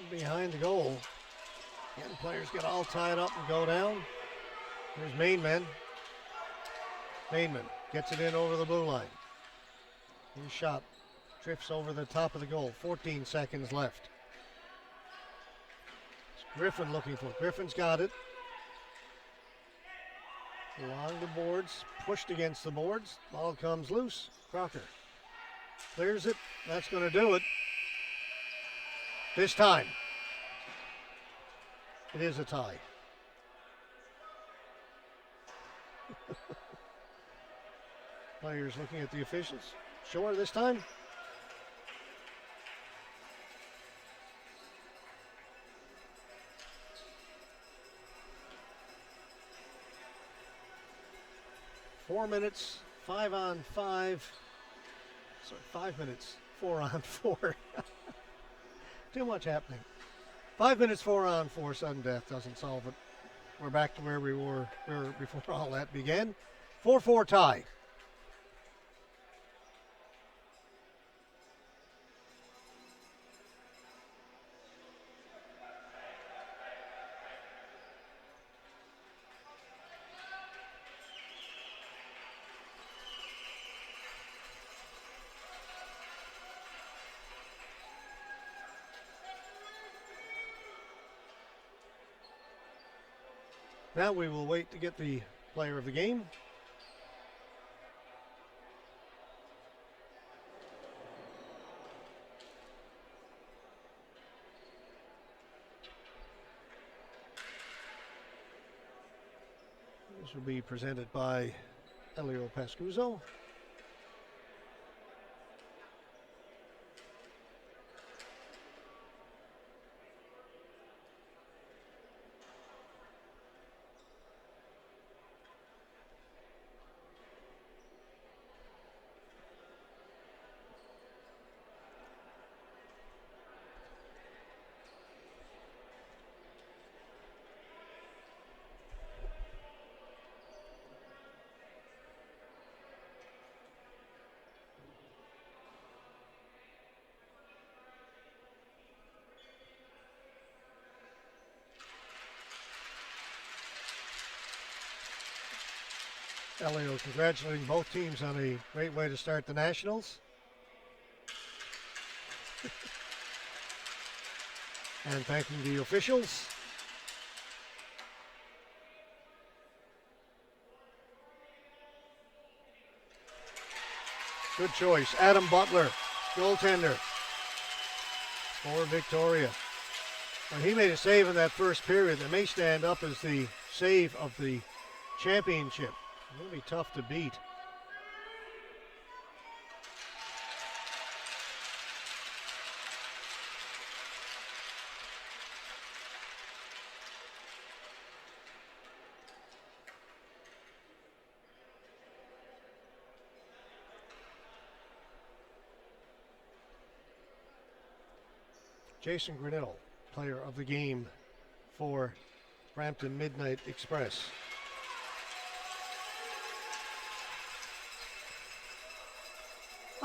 Behind the goal. Again, players get all tied up and go down. There's Mainman. Mainman gets it in over the blue line. His shot drifts over the top of the goal. 14 seconds left. Griffin looking for it. Griffin's got it. Along the boards, pushed against the boards. Ball comes loose. Crocker clears it. That's going to do it. This time, it is a tie. Players looking at the officials. Sure this time? Four minutes, 5-on-5. Sorry, 5 minutes, 4-on-4. Too much happening. 5 minutes, 4-on-4. Sudden death doesn't solve it. We're back to where we were before all that began. 4-4 tie. Now we will wait to get the player of the game. This will be presented by Elio Pascuzzo. Elio congratulating both teams on a great way to start the Nationals. And thanking the officials. Good choice. Adam Butler, goaltender for Victoria. When he made a save in that first period, that may stand up as the save of the championship. It'll be tough to beat. Jason Grinnell, player of the game for Brampton Midnight Express.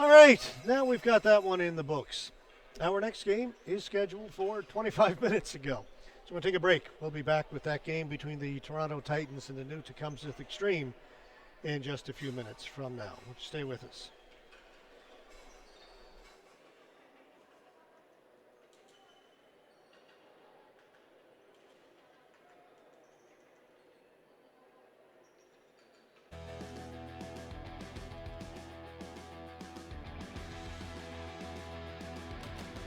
All right, now we've got that one in the books. Our next game is scheduled for 25 minutes ago. So we'll take a break. We'll be back with that game between the Toronto Titans and the new Tecumseh Extreme in just a few minutes from now. Stay with us.